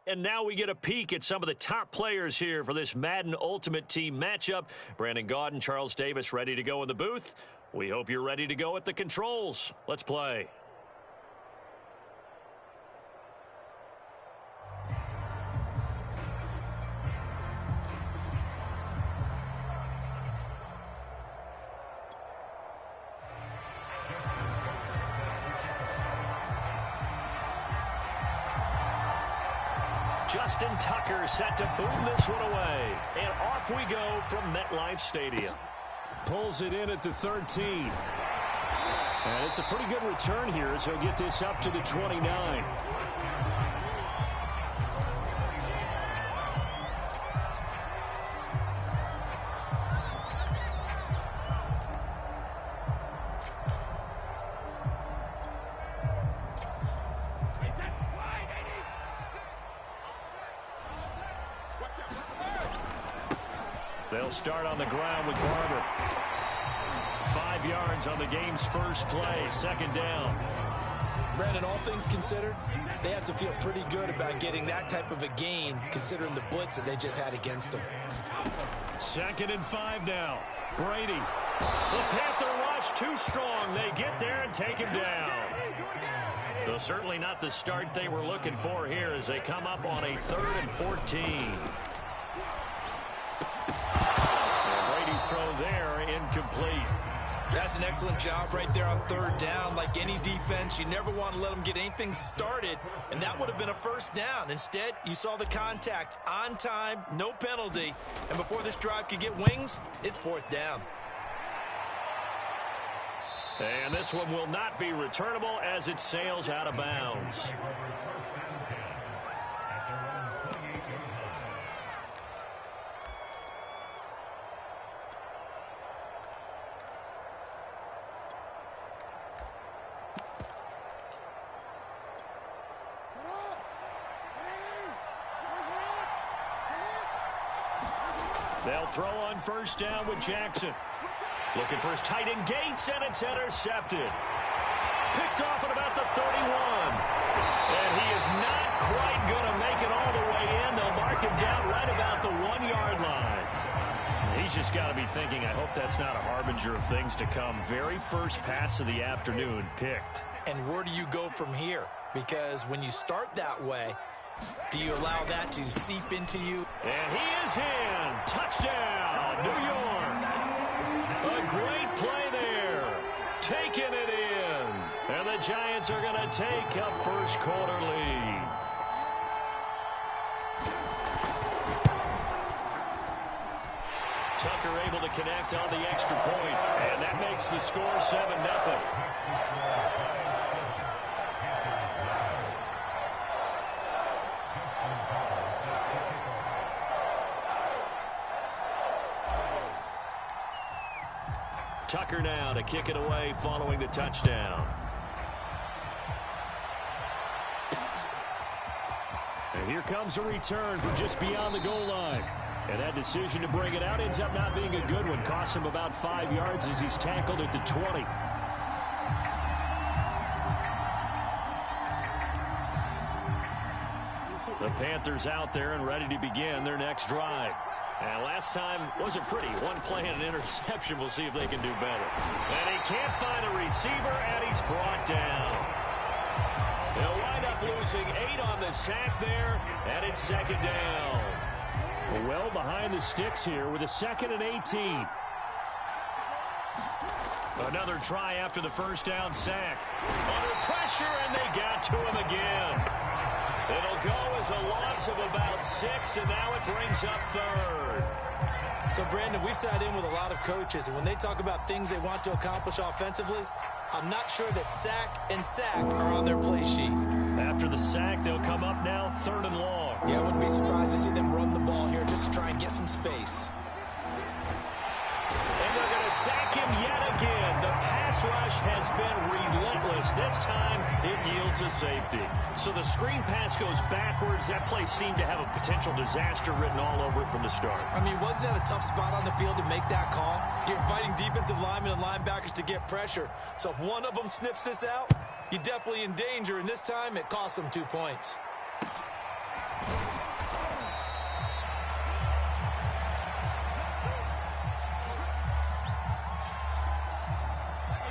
And now we get a peek at some of the top players here for this Madden Ultimate Team matchup. Brandon Gaudin, Charles Davis ready to go in the booth. We hope you're ready to go at the controls. Let's play. Justin Tucker set to boom this one away. And off we go from MetLife Stadium. Pulls it in at the 13. And it's a pretty good return here as he'll get this up to the 29. They'll start on the ground with Barber. 5 yards on the game's first play, second down. Brandon, all things considered, they have to feel pretty good about getting that type of a gain, considering the blitz that they just had against them. 2nd and 5 now. Brady. The Panther rush too strong. They get there and take him down. Though certainly not the start they were looking for here as they come up on a 3rd and 14. Throw there, incomplete. That's an excellent job right there on 3rd down. Like any defense, you never want to let them get anything started, and that would have been a 1st down. Instead, you saw the contact on time, no penalty, and before this drive could get wings, it's 4th down. And this one will not be returnable as it sails out of bounds. They'll throw on 1st down with Jackson. Looking for his tight end Gates, and it's intercepted. Picked off at about the 31. And he is not quite going to make it all the way in. They'll mark him down right about the 1-yard line. He's just got to be thinking, I hope that's not a harbinger of things to come. Very first pass of the afternoon picked. And where do you go from here? Because when you start that way, do you allow that to seep into you? And he is in. Touchdown, New York. A great play there. Taking it in. And the Giants are going to take a first quarter lead. Tucker able to connect on the extra point. And that makes the score 7-0. Tucker now to kick it away following the touchdown. And here comes a return from just beyond the goal line. And that decision to bring it out ends up not being a good one. Costs him about 5 yards as he's tackled at the 20. The Panthers out there and ready to begin their next drive. And last time wasn't pretty. One play and an interception. We'll see if they can do better. And he can't find a receiver, and he's brought down. They'll wind up losing 8 on the sack there, and it's 2nd down. Well behind the sticks here with a 2nd and 18. Another try after the 1st down sack. Under pressure, and they got to him again. It'll go as a loss of about 6, and now it brings up 3rd. So, Brandon, we sat in with a lot of coaches, and when they talk about things they want to accomplish offensively, I'm not sure that sack and sack are on their play sheet. After the sack, they'll come up now 3rd and long. Yeah, I wouldn't be surprised to see them run the ball here just to try and get some space. And they're going to sack him yet again. The pass rush has been relentless. This time, it yields a safety. So the screen pass goes backwards. That play seemed to have a potential disaster written all over it from the start. I mean, wasn't that a tough spot on the field to make that call? You're inviting defensive linemen and linebackers to get pressure. So if one of them sniffs this out, you're definitely in danger. And this time, it costs them 2 points.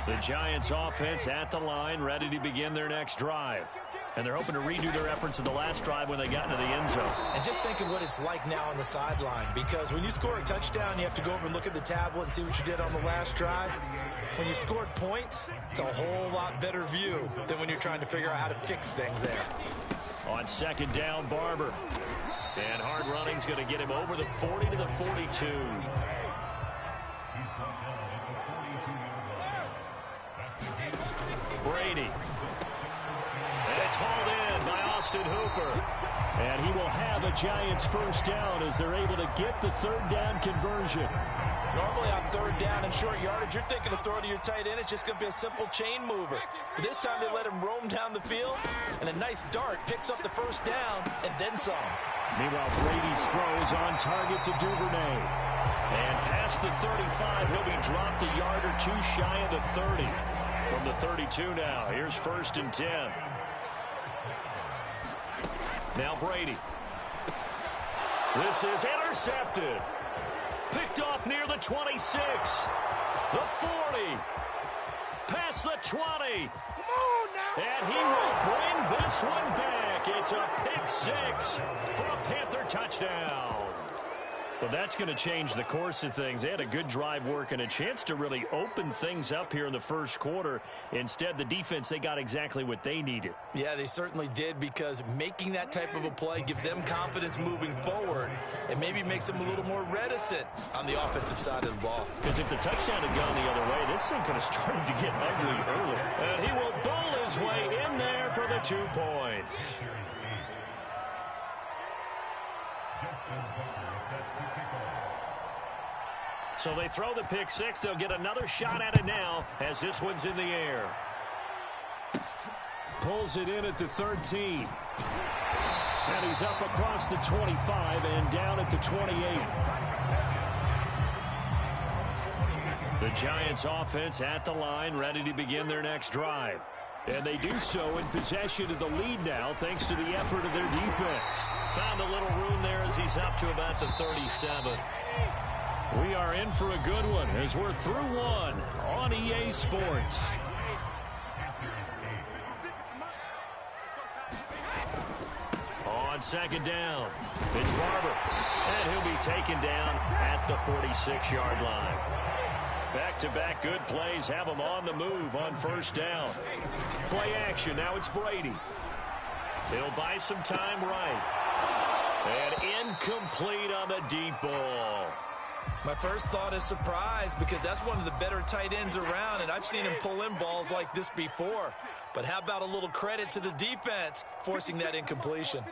The Giants offense at the line, ready to begin their next drive. And they're hoping to redo their efforts of the last drive when they got into the end zone. And just think of what it's like now on the sideline, because when you score a touchdown, you have to go over and look at the tablet and see what you did on the last drive. When you scored points, it's a whole lot better view than when you're trying to figure out how to fix things there. On second down, Barber. And hard running's going to get him over the 40 to the 42. Brady. And it's hauled in by Austin Hooper. And he will have a Giants first down as they're able to get the third down conversion. Normally on third down and short yardage, you're thinking of throw to your tight end. It's just going to be a simple chain mover. But this time they let him roam down the field, and a nice dart picks up the first down and then some. Meanwhile, Brady's throws on target to Duvernay. And past the 35, he'll be dropped a yard or two shy of the 30. From the 32 now, here's 1st and 10. Now Brady. This is intercepted. Picked off near the 26. The 40. Past the 20. And he will bring this one back. It's a pick six for a Panther touchdown. Well, that's going to change the course of things. They had a good drive work and a chance to really open things up here in the first quarter. Instead, the defense, they got exactly what they needed. Yeah, they certainly did, because making that type of a play gives them confidence moving forward and maybe makes them a little more reticent on the offensive side of the ball. Because if the touchdown had gone the other way, this thing could have started to get ugly early. And he will bowl his way in there for the 2 points. So they throw the pick six. They'll get another shot at it now as this one's in the air. Pulls it in at the 13. And he's up across the 25 and down at the 28. The Giants offense at the line, ready to begin their next drive. And they do so in possession of the lead now, thanks to the effort of their defense. Found a little room there as he's up to about the 37. We are in for a good one as we're through one on EA Sports. On second down, it's Barber. And he'll be taken down at the 46-yard line. Back-to-back good plays have him on the move on first down. Play action, now it's Brady. He'll buy some time right. And incomplete on the deep ball. My first thought is surprise, because that's one of the better tight ends around, and I've seen him pull in balls like this before. But how about a little credit to the defense forcing that incompletion?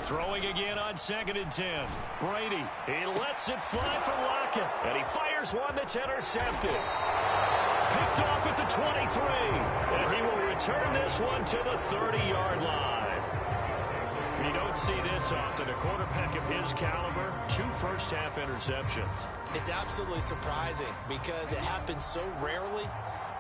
Throwing again on 2nd and 10. Brady, he lets it fly for Lockett, and he fires one that's intercepted. Picked off at the 23, and he will return this one to the 30-yard line. You don't see this often. A quarterback of his caliber, 2 first-half interceptions. It's absolutely surprising because it happens so rarely.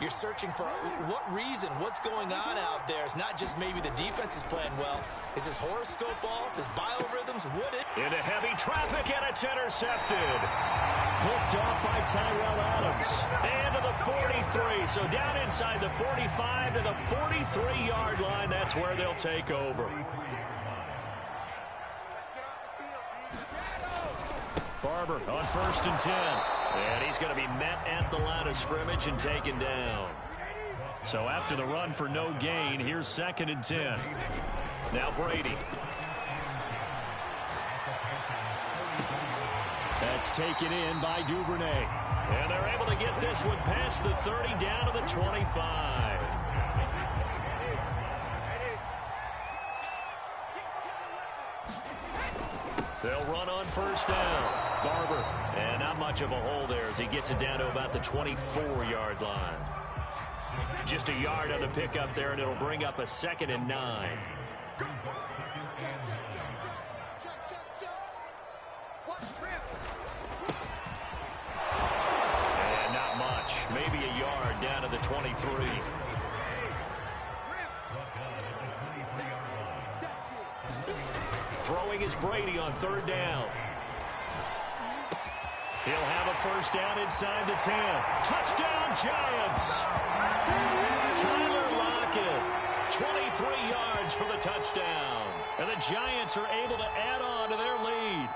You're searching for what reason, what's going on out there. It's not just maybe the defense is playing well. Is his horoscope off? His biorhythms? Would it? Into heavy traffic, and it's intercepted. Picked off by Tyrell Adams. And to the 43. So down inside the 45 to the 43-yard line. That's where they'll take over. Barber on 1st and 10. And he's going to be met at the line of scrimmage and taken down. So after the run for no gain, here's 2nd and 10. Now Brady. That's taken in by Duvernay. And they're able to get this one past the 30 down to the 25. They'll run on first down. Barber, and not much of a hole there as he gets it down to about the 24-yard line. Just a yard on the pickup there, and it'll bring up a 2nd and 9. And not much. Maybe a yard down to the 23. Throwing is Brady on 3rd down. first down inside the 10. Touchdown, Giants! Tyler Lockett, 23 yards for the touchdown. And the Giants are able to add on to their lead.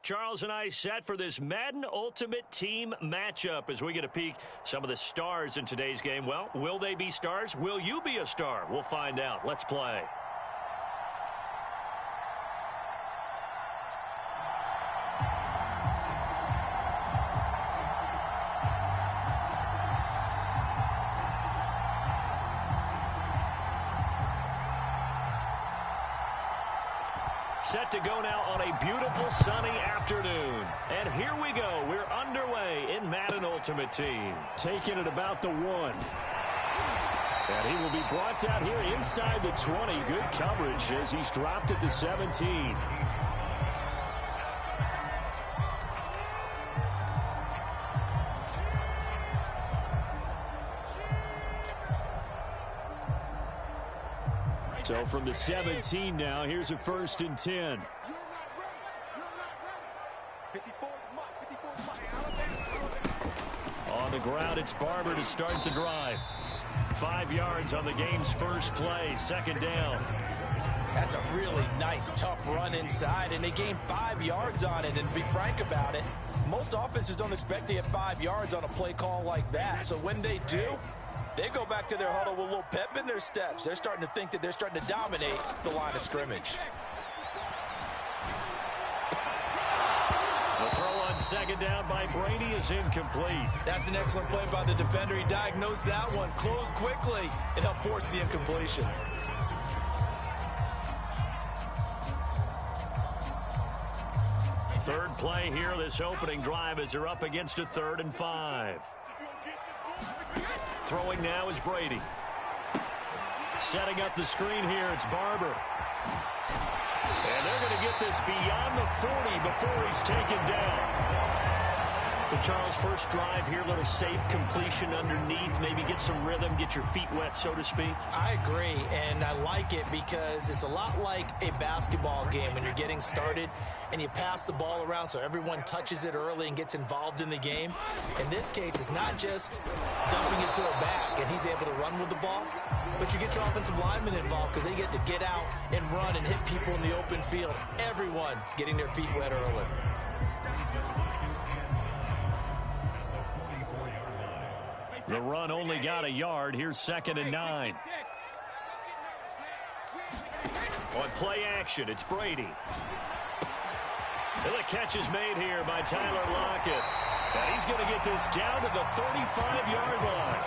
Charles and I set for this Madden Ultimate Team matchup as we get a peek some of the stars in today's game. Well, will they be stars? Will you be a star? We'll find out. Let's play. Set to go now on a beautiful sunny afternoon. And here we go. We're underway in Madden Ultimate Team. Taking it about the 1. And he will be brought down here inside the 20. Good coverage as he's dropped at the 17. So from the 17 now, here's a 1st and 10. On the ground, it's Barber to start the drive. 5 yards on the game's first play, 2nd down. That's a really nice, tough run inside, and they gained 5 yards on it. And to be frank about it, most offenses don't expect to get 5 yards on a play call like that. So when they do, they go back to their huddle with a little pep in their steps. They're starting to think that they're starting to dominate the line of scrimmage. The throw on 2nd down by Brady is incomplete. That's an excellent play by the defender. He diagnosed that one, closed quickly, and helped force the incompletion. Third play here, this opening drive as they're up against a 3rd and 5. Throwing now is Brady. Setting up the screen here, it's Barber. And they're going to get this beyond the 40 before he's taken down. So Charles, first drive here, little safe completion underneath. Maybe get some rhythm, get your feet wet, so to speak. I agree, and I like it because it's a lot like a basketball game when you're getting started and you pass the ball around so everyone touches it early and gets involved in the game. In this case, it's not just dumping it to a back and he's able to run with the ball, but you get your offensive linemen involved because they get to get out and run and hit people in the open field. Everyone getting their feet wet early. The run only got a yard. Here's 2nd and 9. On play action, it's Brady. And the catch is made here by Tyler Lockett. And he's going to get this down to the 35-yard line.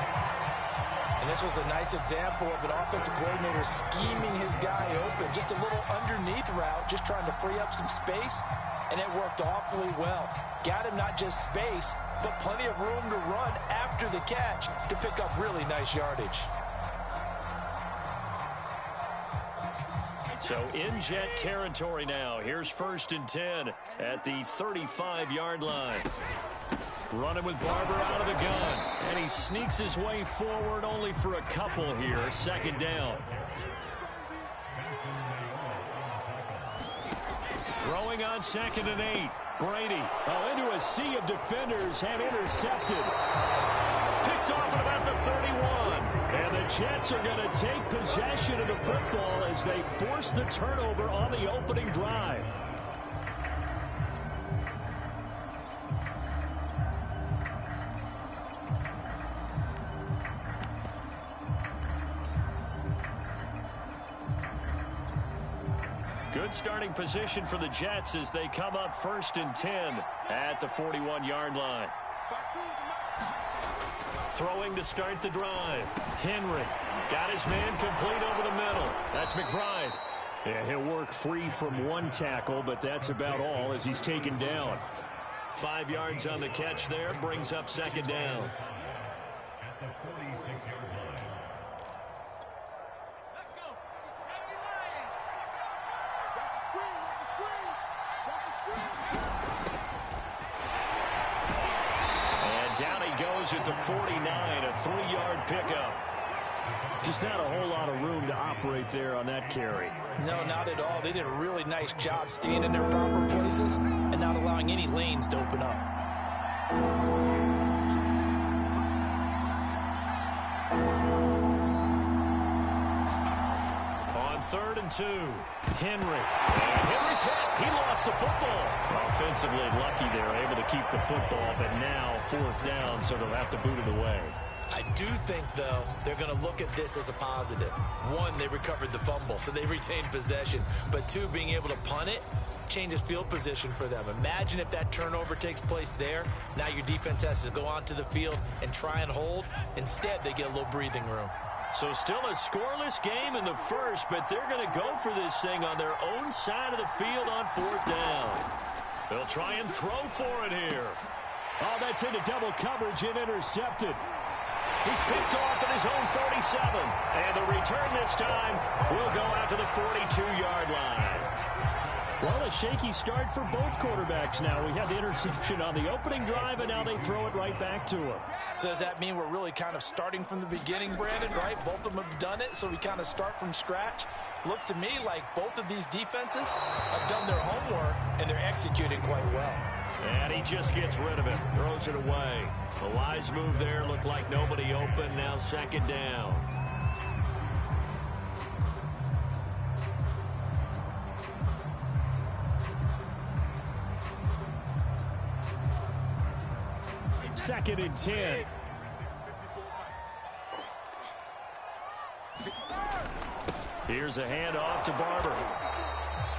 And this was a nice example of an offensive coordinator scheming his guy open. Just a little underneath route, just trying to free up some space. And it worked awfully well. Got him not just space, but plenty of room to run after the catch to pick up really nice yardage. So in Jet territory now. Here's 1st and 10 at the 35-yard line. Running with Barber out of the gun. And he sneaks his way forward only for a couple here. 2nd down. Throwing on 2nd and 8. Brady. Into a sea of defenders and intercepted. Picked off at about the 31. And the Jets are going to take possession of the football as they force the turnover on the opening drive. Good starting position for the Jets as they come up 1st and 10 at the 41-yard line. Throwing to start the drive. Henry got his man complete over the middle. That's McBride. Yeah, he'll work free from one tackle, but that's about all as he's taken down. 5 yards on the catch there, brings up 2nd down. At the 49, a 3-yard pickup. Just not a whole lot of room to operate there on that carry. No, not at all. They did a really nice job staying in their proper places and not allowing any lanes to open up. 3rd and 2. Henry. And Henry's hit. He lost the football. Offensively lucky they're able to keep the football, but now 4th down, so they'll have to boot it away. I do think, though, they're going to look at this as a positive. One, they recovered the fumble, so they retained possession. But two, being able to punt it changes field position for them. Imagine if that turnover takes place there. Now your defense has to go onto the field and try and hold. Instead, they get a little breathing room. So still a scoreless game in the first, but they're going to go for this thing on their own side of the field on 4th down. They'll try and throw for it here. Oh, that's into double coverage and intercepted. He's picked off at his own 47. And the return this time will go out to the 42-yard line. Well, a shaky start for both quarterbacks now. We had the interception on the opening drive, and now they throw it right back to him. So does that mean we're really kind of starting from the beginning, Brandon, right? Both of them have done it, so we kind of start from scratch. Looks to me like both of these defenses have done their homework, and they're executing quite well. And he just gets rid of it, throws it away. A wise move there, looked like nobody open, now 2nd down. Second and 10. Here's a handoff to Barber.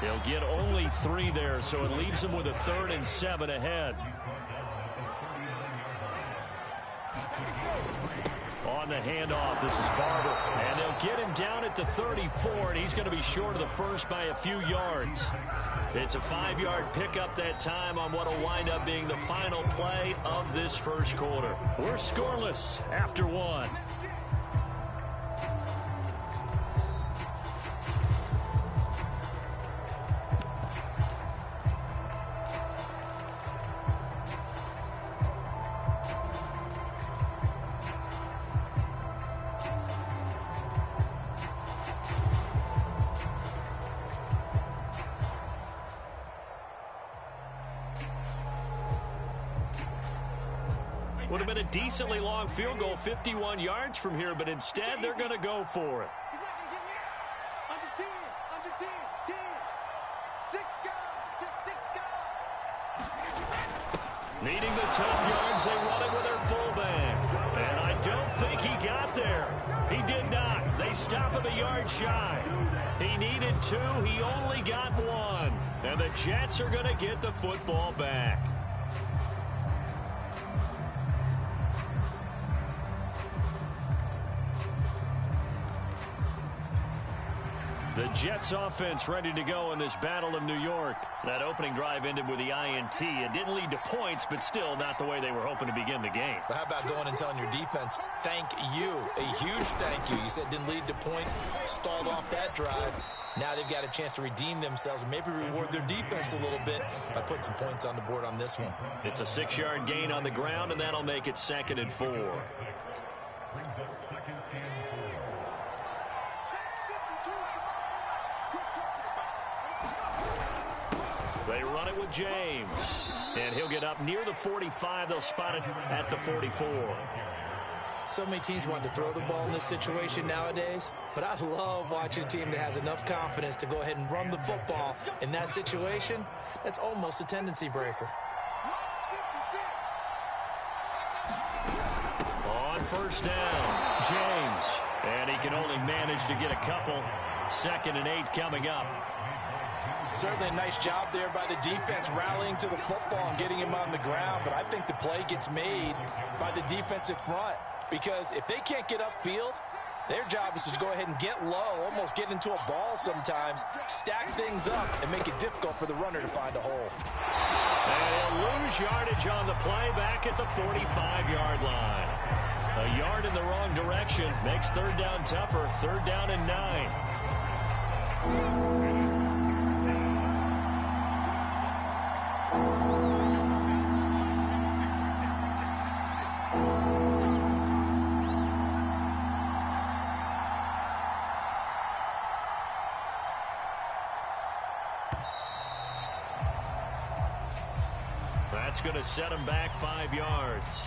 He'll get only 3 there, so it leaves him with a 3rd and 7 ahead. On the handoff, this is Barber. And they'll get him down at the 34, and he's going to be short of the first by a few yards. It's a 5-yard pickup that time on what will wind up being the final play of this first quarter. We're scoreless after 1. Would have been a decently long field goal, 51 yards from here, but instead they're going to go for it. Under 10, 10. 6 guys. Needing the tough yards, they run it with their fullback. And I don't think he got there. He did not. They stop him a yard shy. He needed 2. He only got 1. And the Jets are going to get the football back. The Jets offense ready to go in this Battle of New York. That opening drive ended with the INT. It didn't lead to points, but still not the way they were hoping to begin the game. But how about going and telling your defense, thank you, a huge thank you. You said didn't lead to points, stalled off that drive. Now they've got a chance to redeem themselves and maybe reward their defense a little bit by putting some points on the board on this one. It's a 6-yard gain on the ground, and that'll make it 2nd and 4. They run it with James. And he'll get up near the 45. They'll spot it at the 44. So many teams want to throw the ball in this situation nowadays, but I love watching a team that has enough confidence to go ahead and run the football in that situation. That's almost a tendency breaker. On 1st down, James. And he can only manage to get a couple. 2nd and 8 coming up. Certainly a nice job there by the defense rallying to the football and getting him on the ground, but I think the play gets made by the defensive front because if they can't get upfield, their job is to go ahead and get low, almost get into a ball sometimes, stack things up, and make it difficult for the runner to find a hole. And he'll lose yardage on the play back at the 45-yard line. A yard in the wrong direction makes 3rd down tougher. 3rd down and 9. That's going to set him back 5 yards.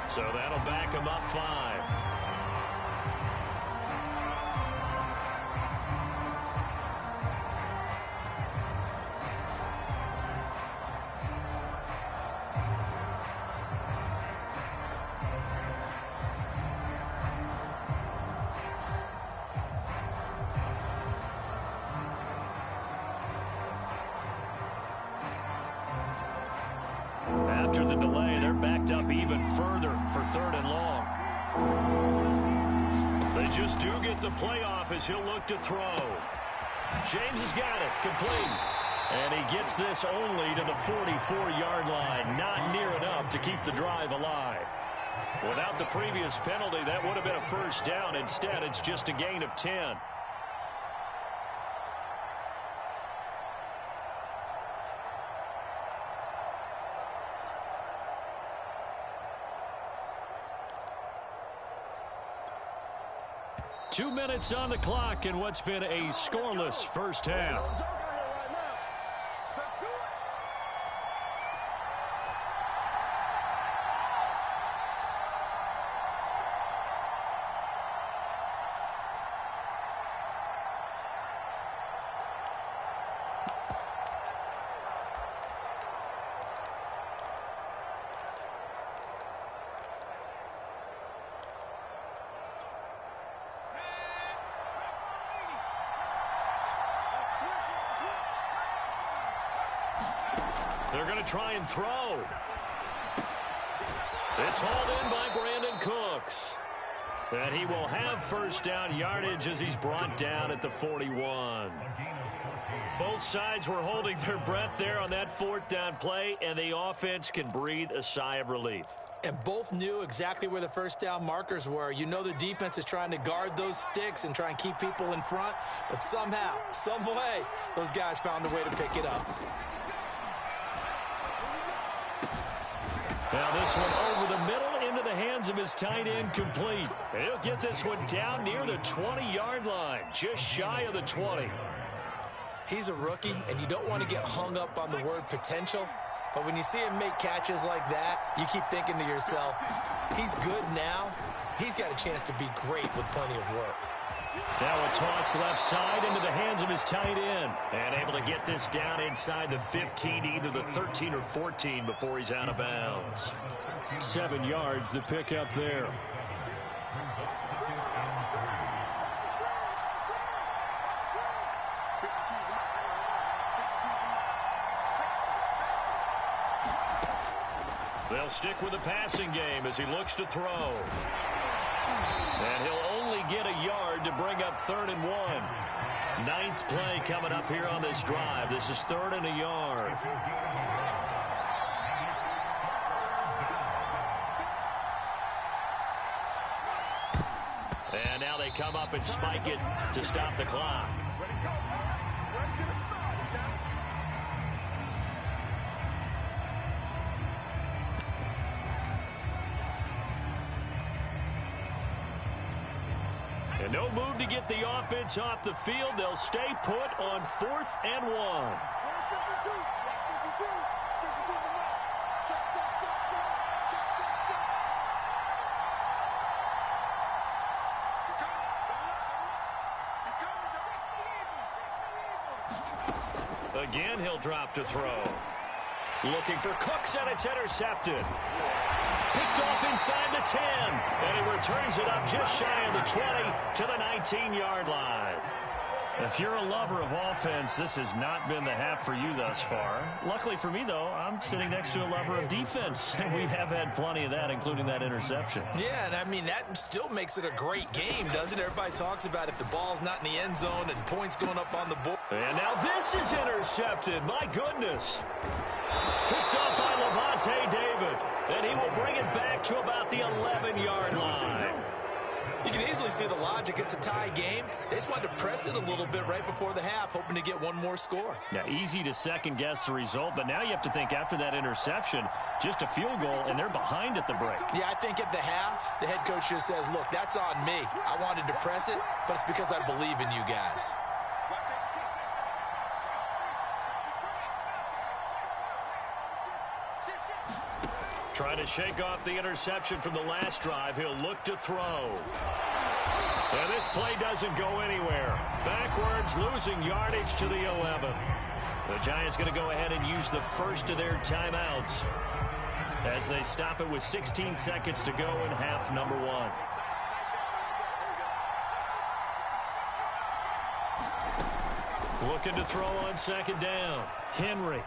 So that'll back him up 5. After the delay, they're backed up even further for 3rd and long. They just do get the playoff as he'll look to throw. James has got it, complete. And he gets this only to the 44-yard line. Not near enough to keep the drive alive. Without the previous penalty, that would have been a first down. Instead, it's just a gain of 10. Two minutes on the clock in what's been a scoreless first half. They're going to try and throw. It's hauled in by Brandon Cooks. And he will have first down yardage as he's brought down at the 41. Both sides were holding their breath there on that 4th down play, and the offense can breathe a sigh of relief. And both knew exactly where the first down markers were. You know the defense is trying to guard those sticks and try and keep people in front. But somehow, some way, those guys found a way to pick it up. Now this one over the middle into the hands of his tight end, complete. And he'll get this one down near the 20-yard line, just shy of the 20. He's a rookie, and you don't want to get hung up on the word potential. But when you see him make catches like that, you keep thinking to yourself, he's good now. He's got a chance to be great with plenty of work. Now a toss left side into the hands of his tight end. And able to get this down inside the 15, either the 13 or 14 before he's out of bounds. 7 yards, the pickup there. They'll stick with the passing game as he looks to throw. And he'll only get a yard to bring up 3rd and 1. 9th play coming up here on this drive. This is 3rd and a yard. And now they come up and spike it to stop the clock. And no move to get the offense off the field. They'll stay put on 4th and 1. Again, he'll drop to throw. Looking for Cooks, and it's intercepted. Picked off inside the 10, and he returns it up just shy of the 20 to the 19-yard line. If you're a lover of offense, this has not been the half for you thus far. Luckily for me, though, I'm sitting next to a lover of defense, and we have had plenty of that, including that interception. Yeah, and I mean, that still makes it a great game, doesn't it? Everybody talks about if the ball's not in the end zone and points going up on the board. And now this is intercepted. My goodness. Picked up by Levante David. And he will bring it back to about the 11-yard line. You can easily see the logic. It's a tie game. They just wanted to press it a little bit right before the half, hoping to get one more score. Yeah, easy to second-guess the result, but now you have to think after that interception, just a field goal, and they're behind at the break. Yeah, I think at the half, the head coach just says, look, that's on me. I wanted to press it, but it's because I believe in you guys. Trying to shake off the interception from the last drive. He'll look to throw. And this play doesn't go anywhere. Backwards, losing yardage to the 11. The Giants going to go ahead and use the first of their timeouts as they stop it with 16 seconds to go in half number 1. Looking to throw on second down. Henry.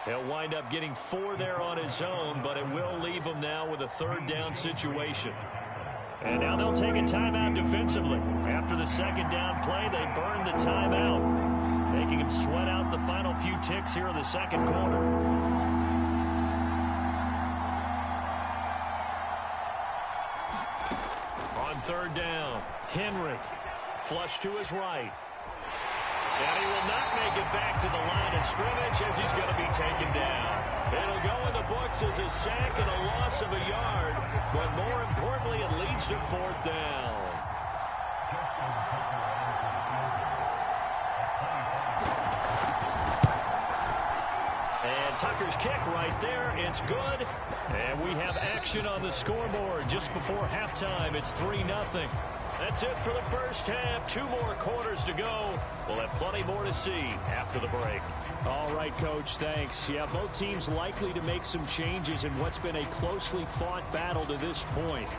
He'll wind up getting 4 there on his own, but it will leave him now with a third down situation. And now they'll take a timeout defensively. After the second down play, they burn the timeout, making him sweat out the final few ticks here in the second quarter. On third down, Henry. Flush to his right. And he will not make it back to the line of scrimmage as he's going to be taken down. It'll go in the books as a sack and a loss of a yard, but more importantly, it leads to fourth down. And Tucker's kick right there. It's good. And we have action on the scoreboard just before halftime. It's 3-0. That's it for the first half. 2 more quarters to go. We'll have plenty more to see after the break. All right, Coach, thanks. Yeah, both teams likely to make some changes in what's been a closely fought battle to this point.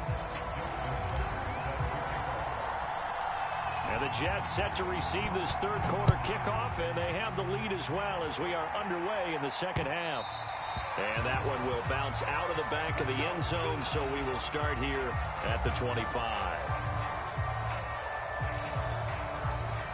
And the Jets set to receive this third quarter kickoff, and they have the lead as well as we are underway in the second half. And that one will bounce out of the back of the end zone, so we will start here at the 25.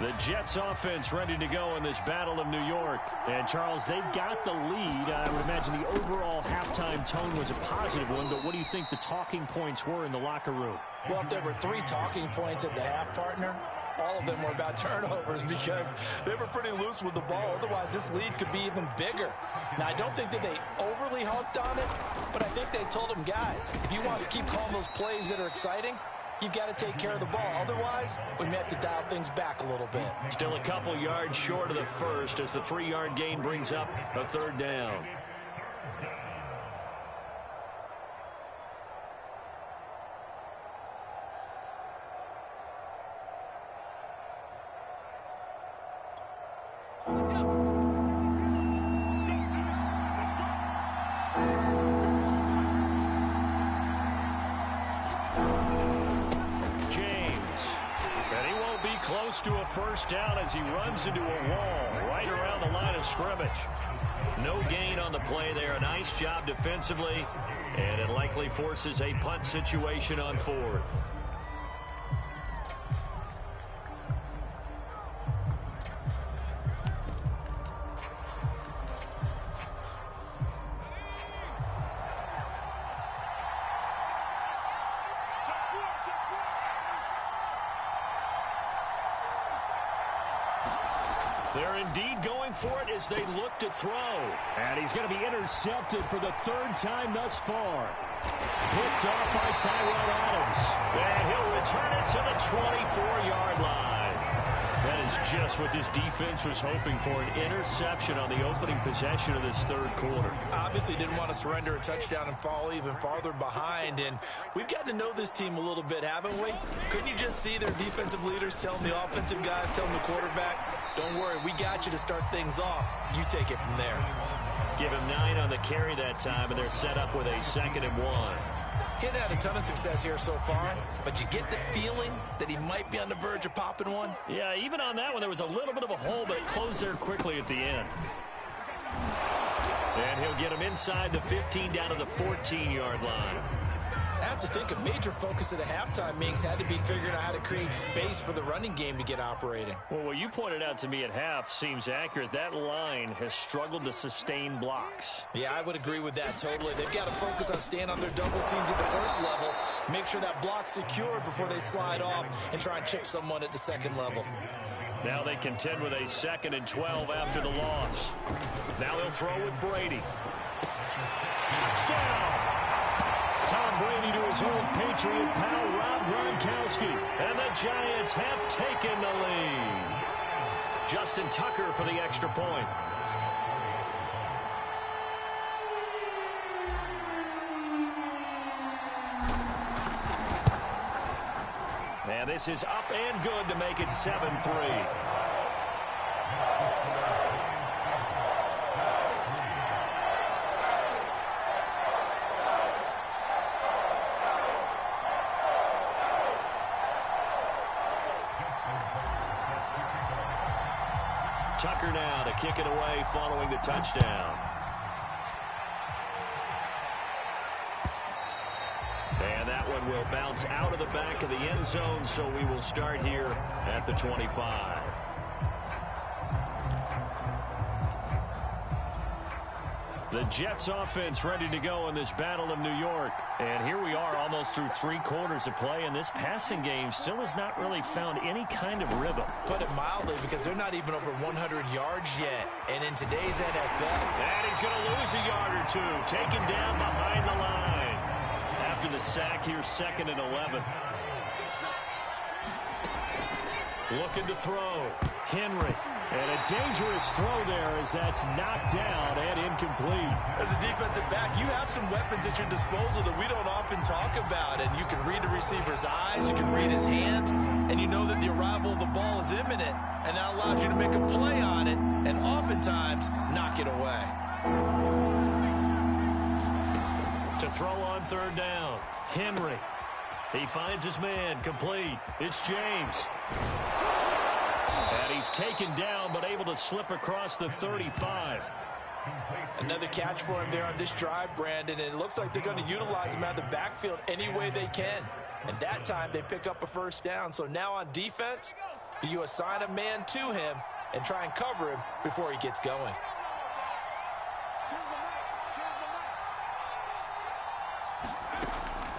The Jets offense ready to go in this Battle of New York. And, Charles, they've got the lead. I would imagine the overall halftime tone was a positive one, but what do you think the talking points were in the locker room? Well, if there were 3 talking points at the half, partner, all of them were about turnovers because they were pretty loose with the ball. Otherwise, this lead could be even bigger. Now, I don't think that they overly harped on it, but I think they told them, guys, if you want us to keep calling those plays that are exciting, you've got to take care of the ball. Otherwise, we may have to dial things back a little bit. Still a couple yards short of the first as the 3-yard gain brings up a third down. Close to a first down as he runs into a wall right around the line of scrimmage. No gain on the play there. A nice job defensively, and it likely forces a punt situation on fourth. They're indeed going for it as they look to throw. And he's going to be intercepted for the third time thus far. Picked off by Tyrell Adams. And he'll return it to the 24-yard line. That is just what this defense was hoping for, an interception on the opening possession of this third quarter. Obviously didn't want to surrender a touchdown and fall even farther behind, and we've gotten to know this team a little bit, haven't we? Couldn't you just see their defensive leaders telling the offensive guys, telling the quarterback, don't worry, we got you to start things off. You take it from there. Give him 9 on the carry that time, and they're set up with a 2nd and 1. He hadn't had a ton of success here so far, but you get the feeling that he might be on the verge of popping one. Yeah, even on that one, there was a little bit of a hole, but it closed there quickly at the end. And he'll get him inside the 15 down to the 14-yard line. I have to think a major focus of the halftime meetings had to be figuring out how to create space for the running game to get operating. Well, what you pointed out to me at half seems accurate. That line has struggled to sustain blocks. Yeah, I would agree with that totally. They've got to focus on staying on their double teams at the first level, make sure that block's secure before they slide off and try and chip someone at the second level. Now they contend with a 2nd and 12 after the loss. Now they'll throw with Brady. Touchdown! Tom Brady to his old Patriot pal, Rob Gronkowski. And the Giants have taken the lead. Justin Tucker for the extra point. And this is up and good to make it 7-3. Tucker now to kick it away following the touchdown. And that one will bounce out of the back of the end zone, so we will start here at the 25. The Jets offense ready to go in this battle of New York. And here we are almost through 3 quarters of play, and this passing game still has not really found any kind of rhythm. Put it mildly, because they're not even over 100 yards yet. And in today's NFL. And he's going to lose a yard or two, taken down behind the line. After the sack here, 2nd and 11. Looking to throw. Henry. And a dangerous throw there as that's knocked down and incomplete. As a defensive back, you have some weapons at your disposal that we don't often talk about. And you can read the receiver's eyes, you can read his hands, and you know that the arrival of the ball is imminent. And that allows you to make a play on it and oftentimes knock it away. To throw on 3rd down. Henry. He finds his man. Complete. It's James. And he's taken down, but able to slip across the 35. Another catch for him there on this drive, Brandon. And it looks like they're going to utilize him out of the backfield any way they can. And that time they pick up a 1st down. So now on defense, do you assign a man to him and try and cover him before he gets going?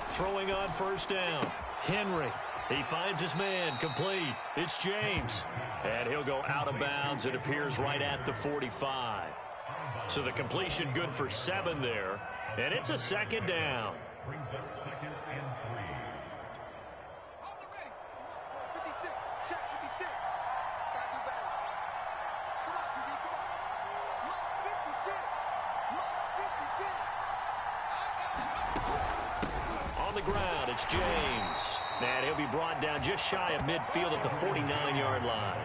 Throwing on 1st down. Henry. He finds his man. Complete. It's James. And he'll go out of bounds. It appears right at the 45. So the completion good for 7 there. And it's a 2nd down. Brings up 2nd and 3. On the ready. 56. Check 56. Gotta do better. Come on, QB, come on. Mark 56. Mark 56. On the ground, it's James. And he'll be brought down just shy of midfield at the 49-yard line.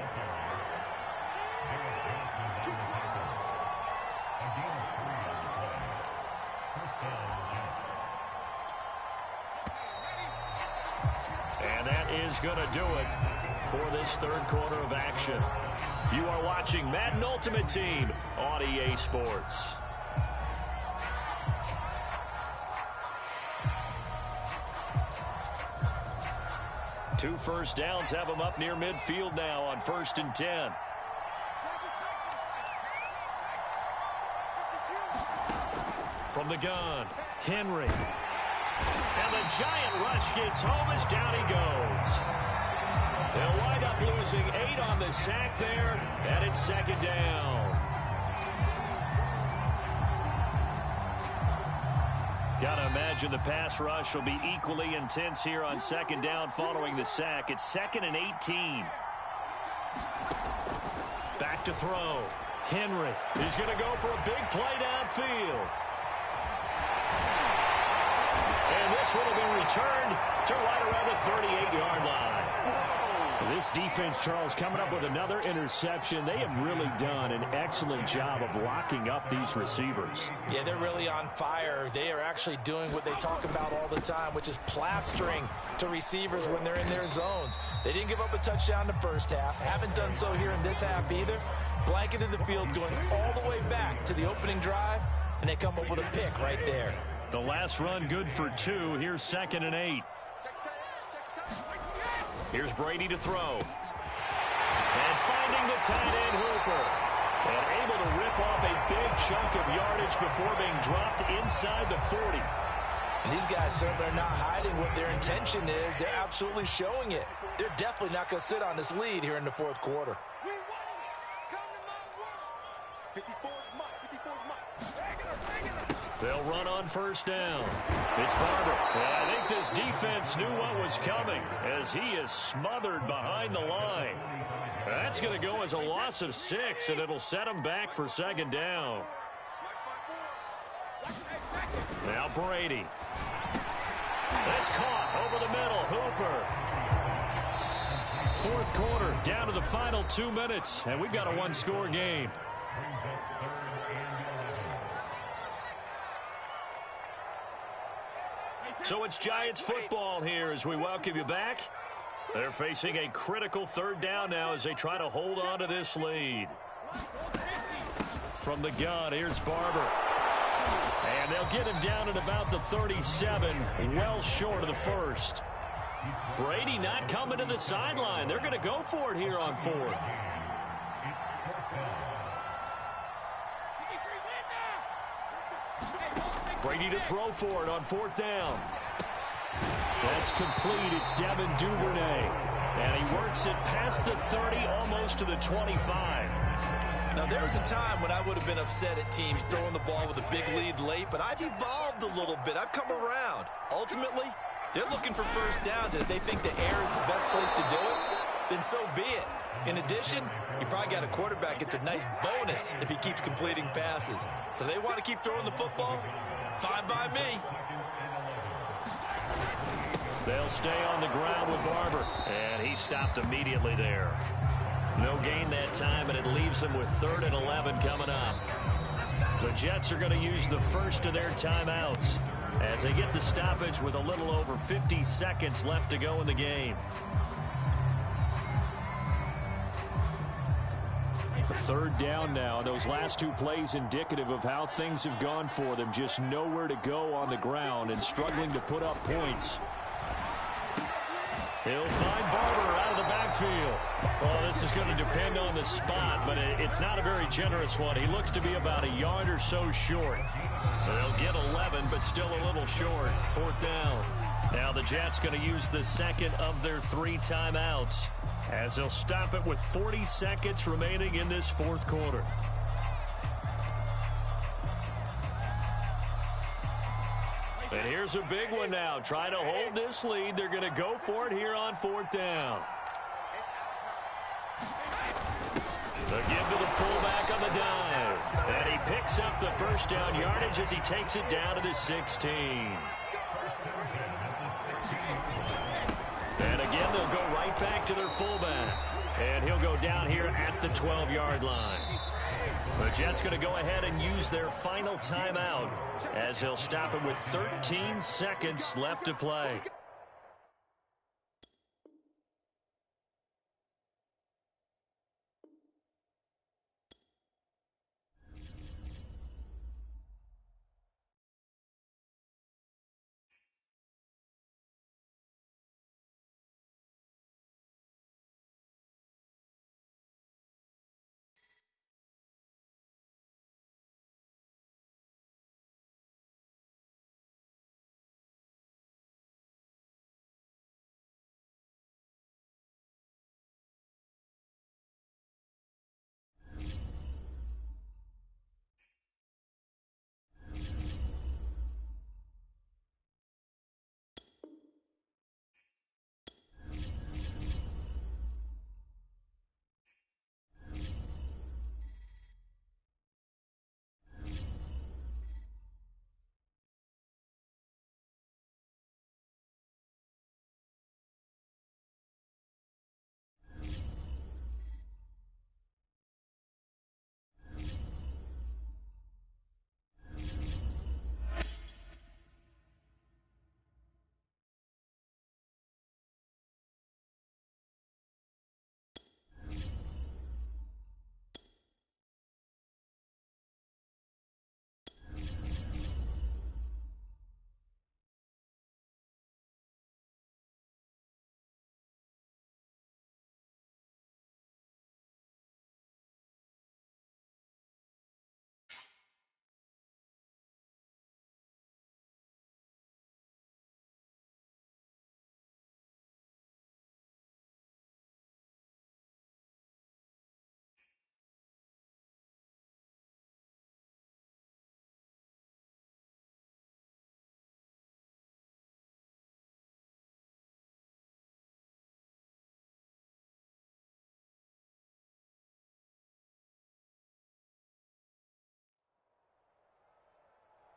And that is going to do it for this 3rd quarter of action. You are watching Madden Ultimate Team on EA Sports. Two 1st downs have them up near midfield now on 1st and 10. From the gun, Henry. And the giant rush gets home as down he goes. They'll wind up losing 8 on the sack there, and it's 2nd down. Gotta imagine the pass rush will be equally intense here on 2nd down following the sack. It's 2nd and 18. Back to throw. Henry is going to go for a big play downfield. And this would have been returned to right around the 38-yard line. This defense, Charles, coming up with another interception. They have really done an excellent job of locking up these receivers. Yeah, they're really on fire. They are actually doing what they talk about all the time, which is plastering to receivers when they're in their zones. They didn't give up a touchdown in the 1st half. Haven't done so here in this half either. Blanketed the field going all the way back to the opening drive, and they come up with a pick right there. The last run good for 2. Here's 2nd and 8. Here's Brady to throw. And finding the tight end Hooper. And able to rip off a big chunk of yardage before being dropped inside the 40. And these guys certainly are not hiding what their intention is. They're absolutely showing it. They're definitely not going to sit on this lead here in the 4th quarter. We won it. Come to my world. 54 is mine. 54 is mine. They'll run on 1st down. It's Barber. And I think this defense knew what was coming as he is smothered behind the line. That's going to go as a loss of 6, and it'll set him back for 2nd down. Now Brady. That's caught over the middle. Hooper. fourth quarter, down to the final 2 minutes, and we've got a one-score game. So it's Giants football here as we welcome you back. They're facing a critical third down now as they try to hold on to this lead. From the gun, here's Barber. And they'll get him down at about the 37, well short of the first. Brady not coming to the sideline. They're going to go for it here on fourth. Brady to throw for it on fourth down. That's complete. It's Devin Duvernay. And he works it past the 30, almost to the 25. Now, there was a time when I would have been upset at teams throwing the ball with a big lead late, but I've evolved a little bit. I've come around. Ultimately, they're looking for first downs, and if they think the air is the best place to do it, then so be it. In addition, you probably got a quarterback. It's a nice bonus if he keeps completing passes. So they want to keep throwing the football? Fine by me. They'll stay on the ground with Barber, and he stopped immediately there. No gain that time, and it leaves them with 3rd and 11 coming up. The Jets are going to use the first of their timeouts as they get the stoppage with a little over 50 seconds left to go in the game. Third down now. Those last 2 plays indicative of how things have gone for them. Just nowhere to go on the ground and struggling to put up points. He'll find Barber out of the backfield. Well, this is going to depend on the spot, but it's not a very generous one. He looks to be about a yard or so short. They'll get 11, but still a little short. 4th down. Now the Jets going to use the second of their 3 timeouts as they'll stop it with 40 seconds remaining in this 4th quarter. And here's a big one now. Trying to hold this lead. They're going to go for it here on 4th down. The give to the fullback on the dive. And he picks up the first down yardage as he takes it down to the 16. And again, they'll go right back to their fullback. And he'll go down here at the 12-yard line. The Jets going to go ahead and use their final timeout as they'll stop it with 13 seconds left to play.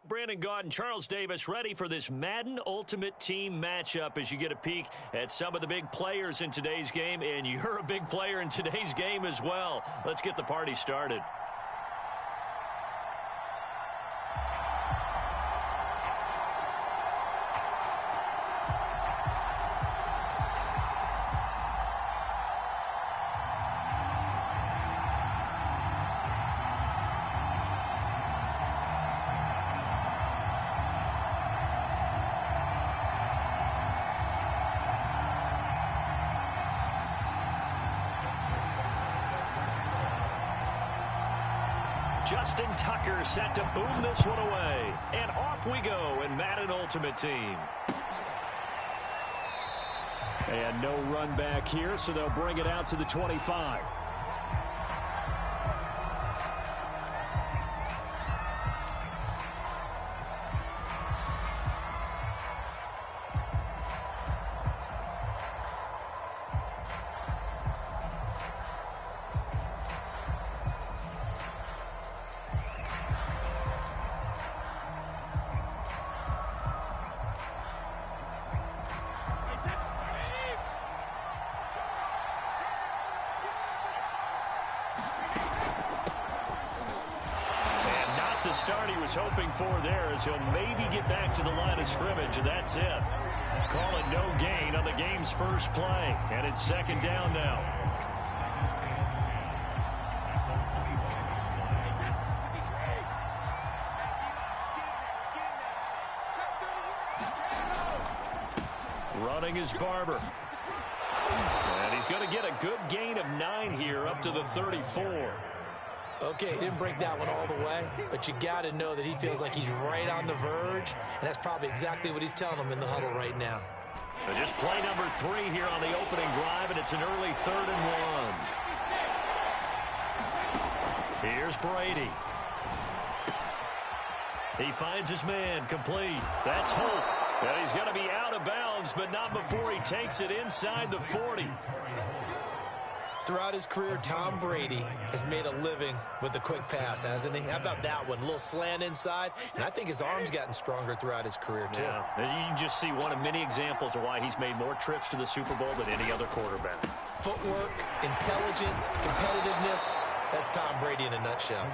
Brandon Gaud and Charles Davis ready for this Madden Ultimate Team matchup as you get a peek at some of the big players in today's game, and you're a big player in today's game as well. Let's get the party started. Justin Tucker set to boom this one away. And off we go in Madden Ultimate Team. And no run back here, so they'll bring it out to the 25. The start he was hoping for there as he'll maybe get back to the line of scrimmage, and that's it. Call it no gain on the game's first play, and it's second down now. Running is Barber. And he's going to get a good gain of 9 here up to the 34. Okay, he didn't break that one all the way, but you got to know that he feels like he's right on the verge, and that's probably exactly what he's telling them in the huddle right now. But just play number 3 here on the opening drive, and it's an early 3rd and 1. Here's Brady. He finds his man, complete. That's Holt. And he's going to be out of bounds, but not before he takes it inside the 40. Throughout his career, Tom Brady has made a living with the quick pass, hasn't he? How about that one? A little slant inside, and I think his arm's gotten stronger throughout his career, too. Yeah, you can just see one of many examples of why he's made more trips to the Super Bowl than any other quarterback. Footwork, intelligence, competitiveness, that's Tom Brady in a nutshell.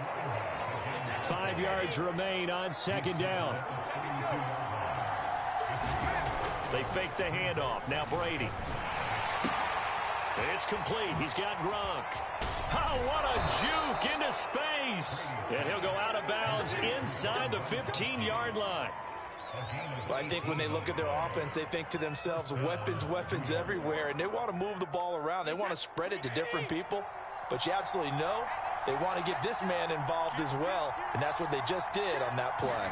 5 yards remain on second down. They fake the handoff. Now Brady. It's complete. He's got Gronk. Oh, what a juke into space. And he'll go out of bounds inside the 15-yard line. Well, I think when they look at their offense, they think to themselves, weapons, weapons everywhere, and they want to move the ball around. They want to spread it to different people. But you absolutely know they want to get this man involved as well, and that's what they just did on that play.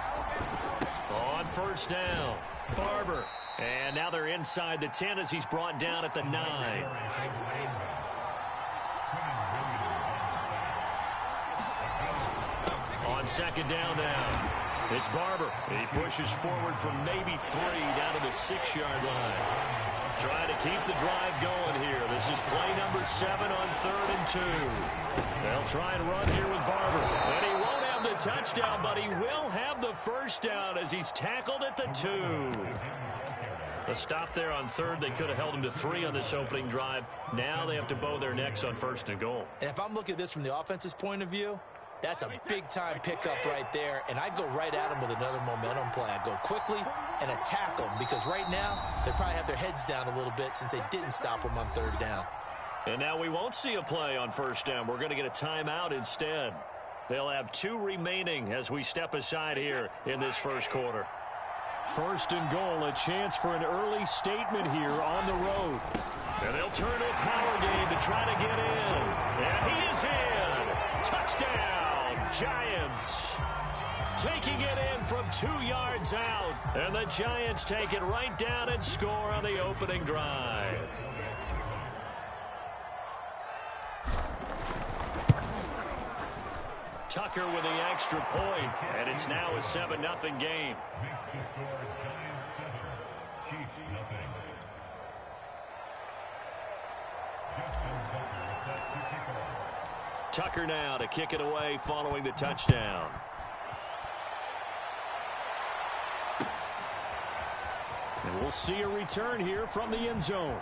On first down, Barber. And now they're inside the 10 as he's brought down at the 9. On second down now, it's Barber. He pushes forward from maybe 3 down to the 6-yard line. Trying to keep the drive going here. This is play number 7 on 3rd and 2. They'll try and run here with Barber. And he won't have the touchdown, but he will have the first down as he's tackled at the 2. A stop there on 3rd. They could have held him to 3 on this opening drive. Now they have to bow their necks on 1st and goal. And if I'm looking at this from the offense's point of view, that's a big-time pickup right there, and I go right at him with another momentum play. I go quickly and attack them because right now they probably have their heads down a little bit since they didn't stop him on 3rd down. And now we won't see a play on 1st down. We're going to get a timeout instead. They'll have 2 remaining as we step aside here in this first quarter. 1st and goal, a chance for an early statement here on the road. And they'll turn it power game to try to get in. And he is in. Touchdown, Giants. Taking it in from 2 yards out. And the Giants take it right down and score on the opening drive. Tucker with the extra point, and it's now a 7-0 game. Tucker now to kick it away following the touchdown. we'll see a return here from the end zone.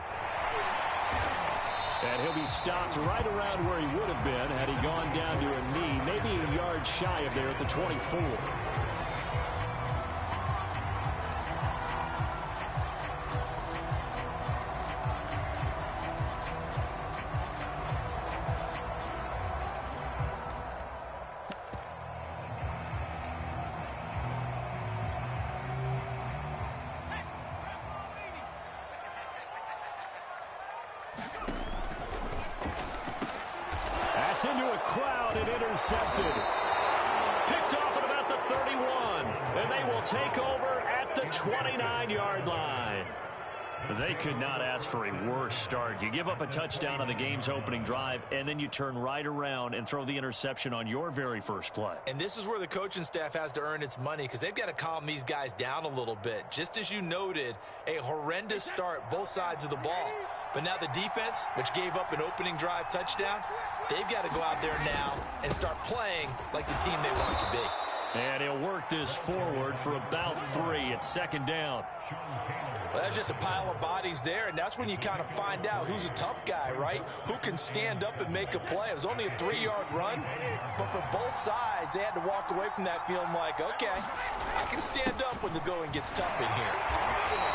And he'll be stopped right around where he would have been had he gone down to a knee, maybe a yard shy of there at the 24. Into a crowd and intercepted. Picked off at about the 31. And they will take over at the 29-yard line. They could not ask for a worse start. You give up a touchdown on the game's opening drive, and then you turn right around and throw the interception on your very first play. And this is where the coaching staff has to earn its money because they've got to calm these guys down a little bit. Just as you noted, a horrendous start both sides of the ball. But now the defense, which gave up an opening drive touchdown, they've got to go out there now and start playing like the team they want to be. And he'll work this forward for about 3 at second down. Well, that's just a pile of bodies there, and that's when you kind of find out who's a tough guy, right? Who can stand up and make a play. It was only a 3-yard run, but for both sides, they had to walk away from that feeling like, okay, I can stand up when the going gets tough in here.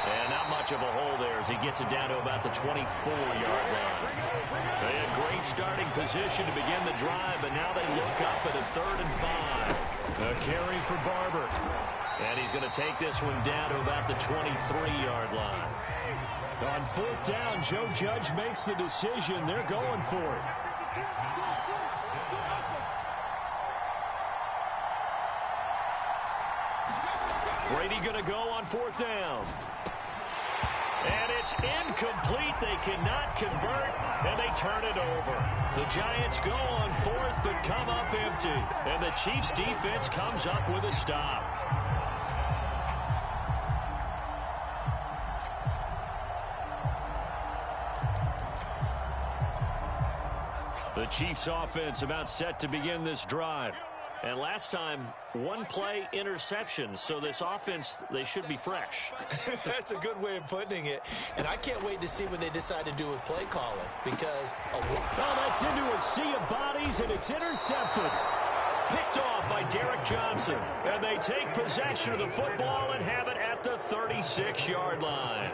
And not much of a hole there as he gets it down to about the 24-yard line. They had great starting position to begin the drive, but now they look up at a 3rd and 5. A carry for Barber. And he's going to take this one down to about the 23-yard line. On 4th down, Joe Judge makes the decision. They're going for it. Brady going to go on 4th down. And it's incomplete. They cannot convert, and they turn it over. The Giants go on 4th, but come up empty. And the Chiefs' defense comes up with a stop. The Chiefs' offense about set to begin this drive. And last time, 1 play interception. So this offense, they should be fresh. That's a good way of putting it. And I can't wait to see what they decide to do with play calling because that's into a sea of bodies, and it's intercepted. Picked off by Derek Johnson. And they take possession of the football and have it at the 36-yard line.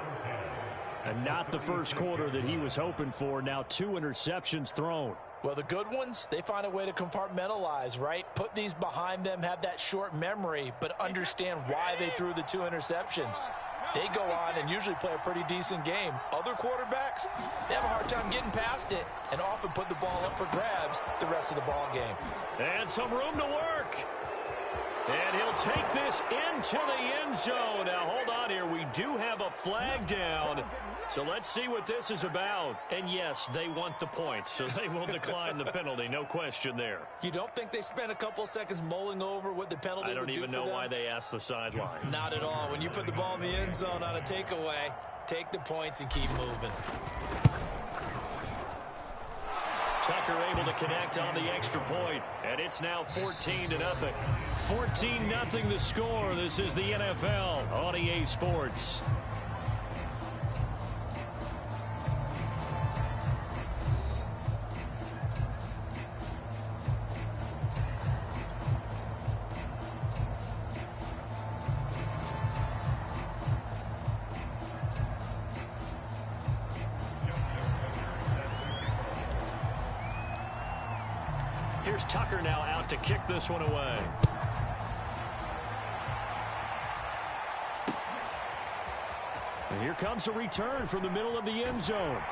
And not the first quarter that he was hoping for. Now 2 interceptions thrown. Well, the good ones, they find a way to compartmentalize, right? Put these behind them, have that short memory, but understand why they threw the 2 interceptions. They go on and usually play a pretty decent game. Other quarterbacks, they have a hard time getting past it and often put the ball up for grabs the rest of the ball game. And some room to work. And he'll take this into the end zone. Now, hold on here. We do have a flag down. So let's see what this is about. And, yes, they want the points, so they will decline the penalty. No question there. You don't think they spent a couple seconds mulling over what the penalty would do for them? I don't even know why they asked the sideline. Not at all. When you put the ball in the end zone on a takeaway, take the points and keep moving. Tucker able to connect on the extra point, and it's now 14-0. 14-0 the score. This is the NFL on EA Sports. Here's Tucker now out to kick this one away. And here comes a return from the middle of the end zone.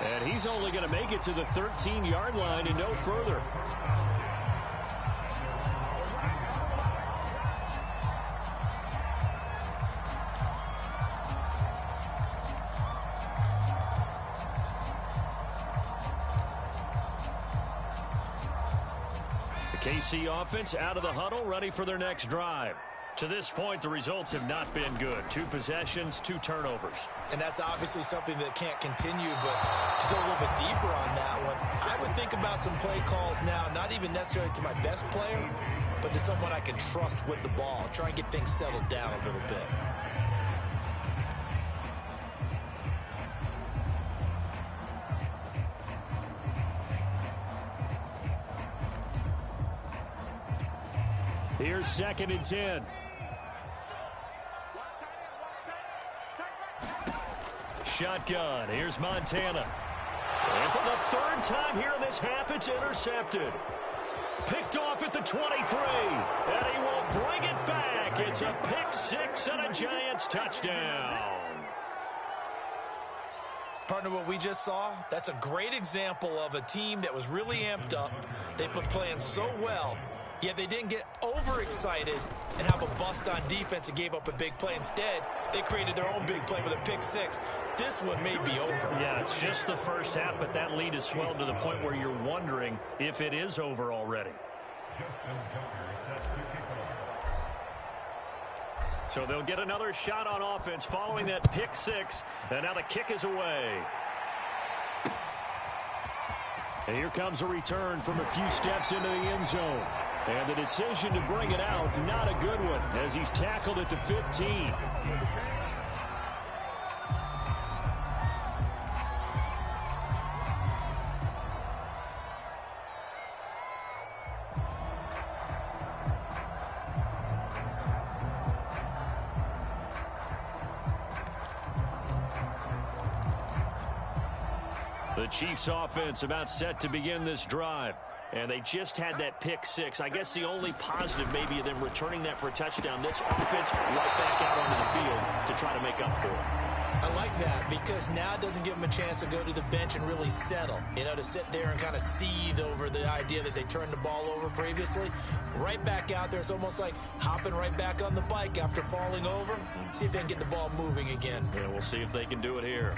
And he's only going to make it to the 13-yard line and no further. KC offense out of the huddle, ready for their next drive. To this point, the results have not been good. 2 possessions, 2 turnovers. And that's obviously something that can't continue, but to go a little bit deeper on that one, I would think about some play calls now, not even necessarily to my best player, but to someone I can trust with the ball. Try and get things settled down a little bit. Here's 2nd and 10. Shotgun. Here's Montana. And for the 3rd time here in this half, it's intercepted. Picked off at the 23. And he will bring it back. It's a pick 6 and a Giants touchdown. Partner, what we just saw, that's a great example of a team that was really amped up. They've been playing so well, yet they didn't get overexcited and have a bust on defense and gave up a big play. Instead, they created their own big play with a pick 6. This one may be over. Yeah, it's just the first half, but that lead has swelled to the point where you're wondering if it is over already. So they'll get another shot on offense following that pick 6, and now the kick is away. And here comes a return from a few steps into the end zone. And the decision to bring it out, not a good one, as he's tackled at the 15. The Chiefs offense about set to begin this drive. And they just had that pick 6. I guess the only positive maybe of them returning that for a touchdown. This offense right back out onto the field to try to make up for it. I like that because now it doesn't give them a chance to go to the bench and really settle. You know, to sit there and kind of seethe over the idea that they turned the ball over previously. Right back out there. It's almost like hopping right back on the bike after falling over. See if they can get the ball moving again. Yeah, we'll see if they can do it here.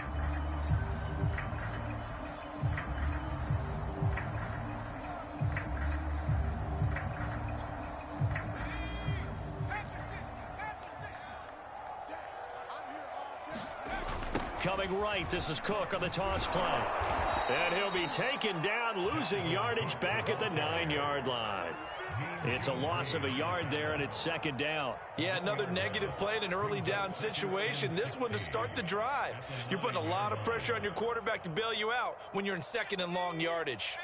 Coming right, this is Cook on the toss play. And he'll be taken down, losing yardage back at the 9-yard line. It's a loss of a yard there, and it's 2nd down. Yeah, another negative play in an early down situation. This one to start the drive. You're putting a lot of pressure on your quarterback to bail you out when you're in 2nd and long yardage.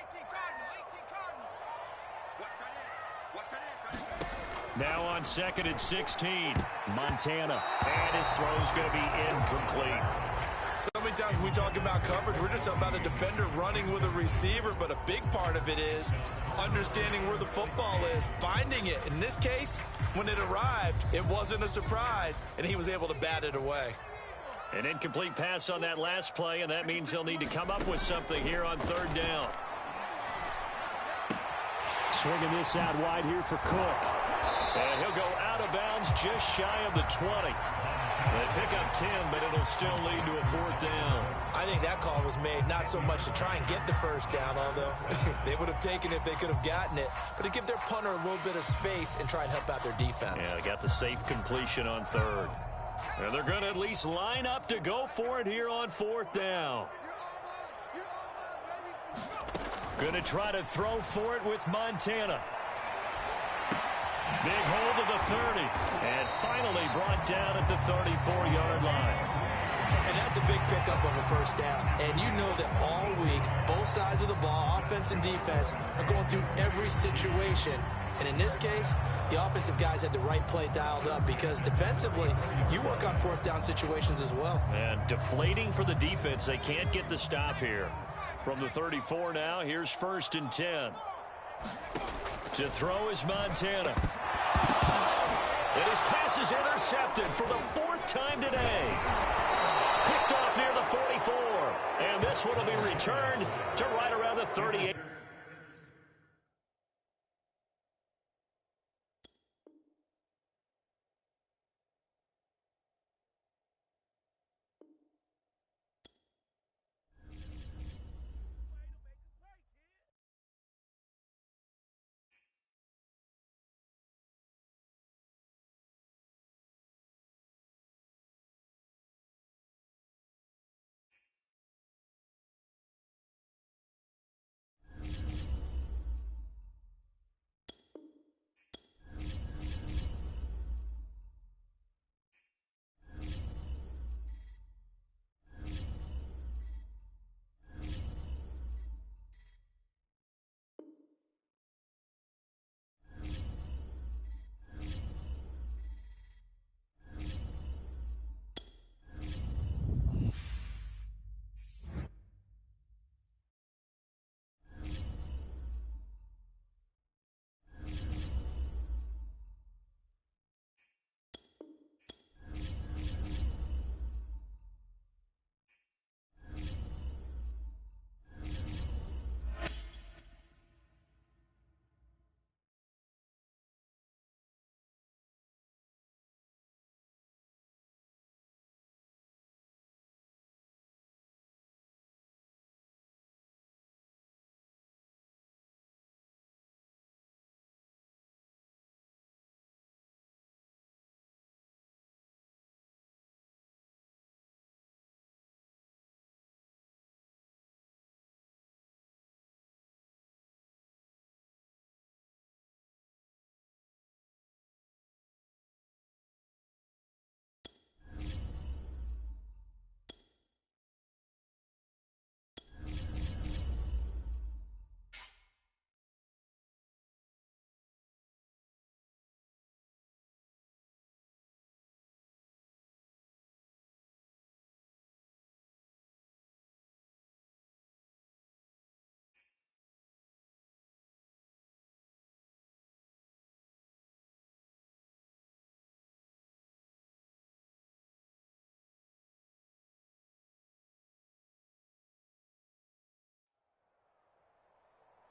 Now on 2nd and 16, Montana. And his throw's going to be incomplete. So many times we talk about coverage, we're just about a defender running with a receiver, but a big part of it is understanding where the football is, finding it. In this case, when it arrived, it wasn't a surprise, and he was able to bat it away. An incomplete pass on that last play, and that means he'll need to come up with something here on 3rd down. Swinging this out wide here for Cook. And he'll go out of bounds just shy of the 20. They pick up 10, but it'll still lead to a 4th down. I think that call was made not so much to try and get the 1st down, although they would have taken it if they could have gotten it, but to give their punter a little bit of space and try and help out their defense. Yeah, they got the safe completion on 3rd. And they're going to at least line up to go for it here on 4th down. Going to try to throw for it with Montana. Big hold of the 30, and finally brought down at the 34-yard line. And that's a big pickup of a 1st down. And you know that all week, both sides of the ball, offense and defense, are going through every situation. And in this case, the offensive guys had the right play dialed up because defensively, you work on 4th down situations as well. And deflating for the defense. They can't get the stop here. From the 34 now, here's 1st and 10. To throw is Montana. And his pass is intercepted for the 4th time today. Picked off near the 44. And this one will be returned to right around the 38.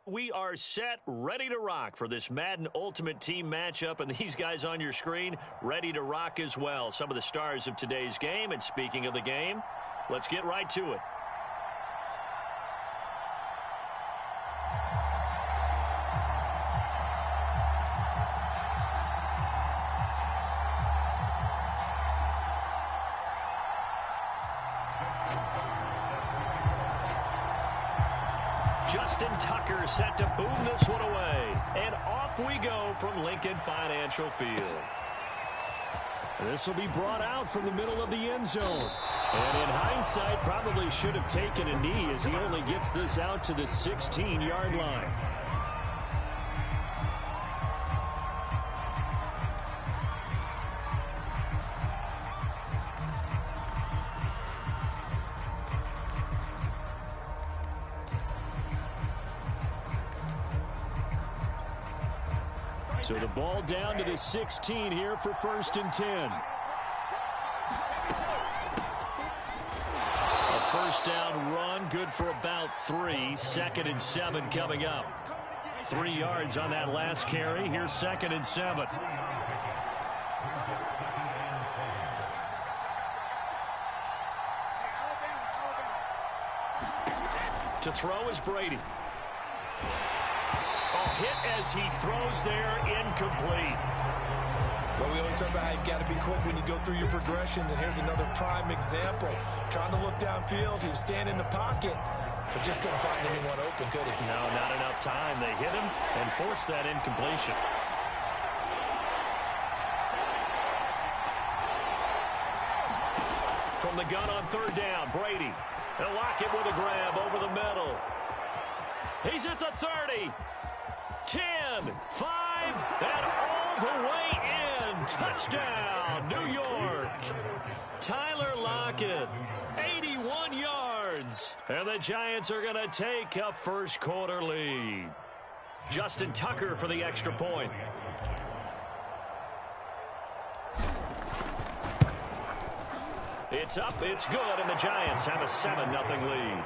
we are set, ready to rock for this Madden Ultimate Team matchup, and these guys on your screen ready to rock as well. Some of the stars of today's game, and speaking of the game, let's get right to it. Justin Tucker set to boom this one away. And off we go from Lincoln Financial Field. This will be brought out from the middle of the end zone. And in hindsight, probably should have taken a knee as he only gets this out to the 16-yard line. So the ball down to the 16 here for 1st and 10. A first down run, good for about 3. 2nd and 7 coming up. 3 yards on that last carry. Here's 2nd and 7. To throw is Brady. Hit as he throws there, incomplete. Well, we always talk about how you've got to be quick when you go through your progressions, and here's another prime example. Trying to look downfield, he was standing in the pocket, but just couldn't find anyone open, could he? No, not enough time. They hit him and forced that incompletion. From the gun on 3rd down, Brady. They'll lock it with a grab over the middle. He's at the 30. 10, 5, and all the way in. Touchdown, New York. Tyler Lockett, 81 yards. And the Giants are going to take a first quarter lead. Justin Tucker for the extra point. It's up, it's good, and the Giants have a 7-0 lead.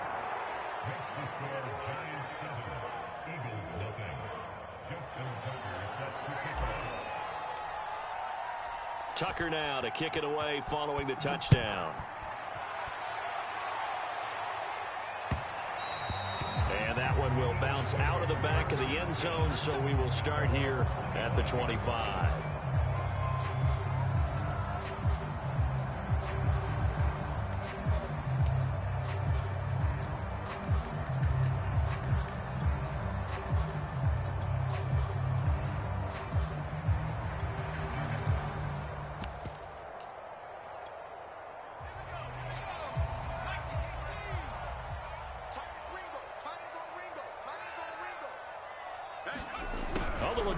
Tucker now to kick it away following the touchdown. And that one will bounce out of the back of the end zone, so we will start here at the 25.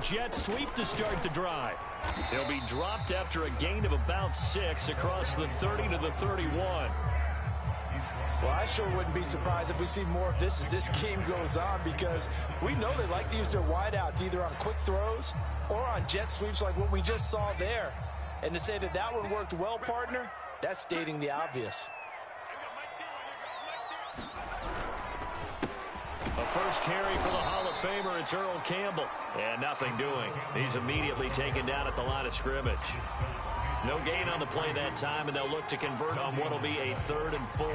Jet sweep to start the drive. He'll be dropped after a gain of about 6 across the 30 to the 31. Well, I sure wouldn't be surprised if we see more of this as this game goes on, because we know they like to use their wideouts either on quick throws or on jet sweeps like what we just saw there. And to say that that one worked well, partner, that's stating the obvious. A first carry for the Hall of Famer, it's Earl Campbell. And nothing doing. He's immediately taken down at the line of scrimmage. No gain on the play that time, and they'll look to convert on what will be a 3rd and 4.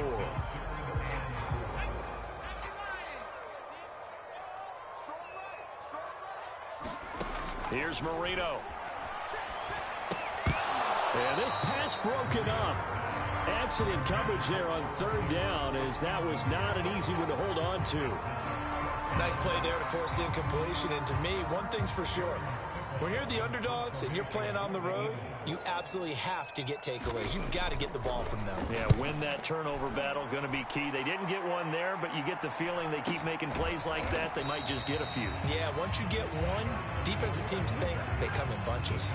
Here's Marino. And this pass broken up. Excellent coverage there on 3rd down, as that was not an easy one to hold on to. Nice play there to force the incompletion. And to me, one thing's for sure. When you're the underdogs and you're playing on the road, you absolutely have to get takeaways. You've got to get the ball from them. Yeah, win that turnover battle, going to be key. They didn't get one there, but you get the feeling they keep making plays like that, they might just get a few. Yeah, once you get one, defensive teams think they come in bunches.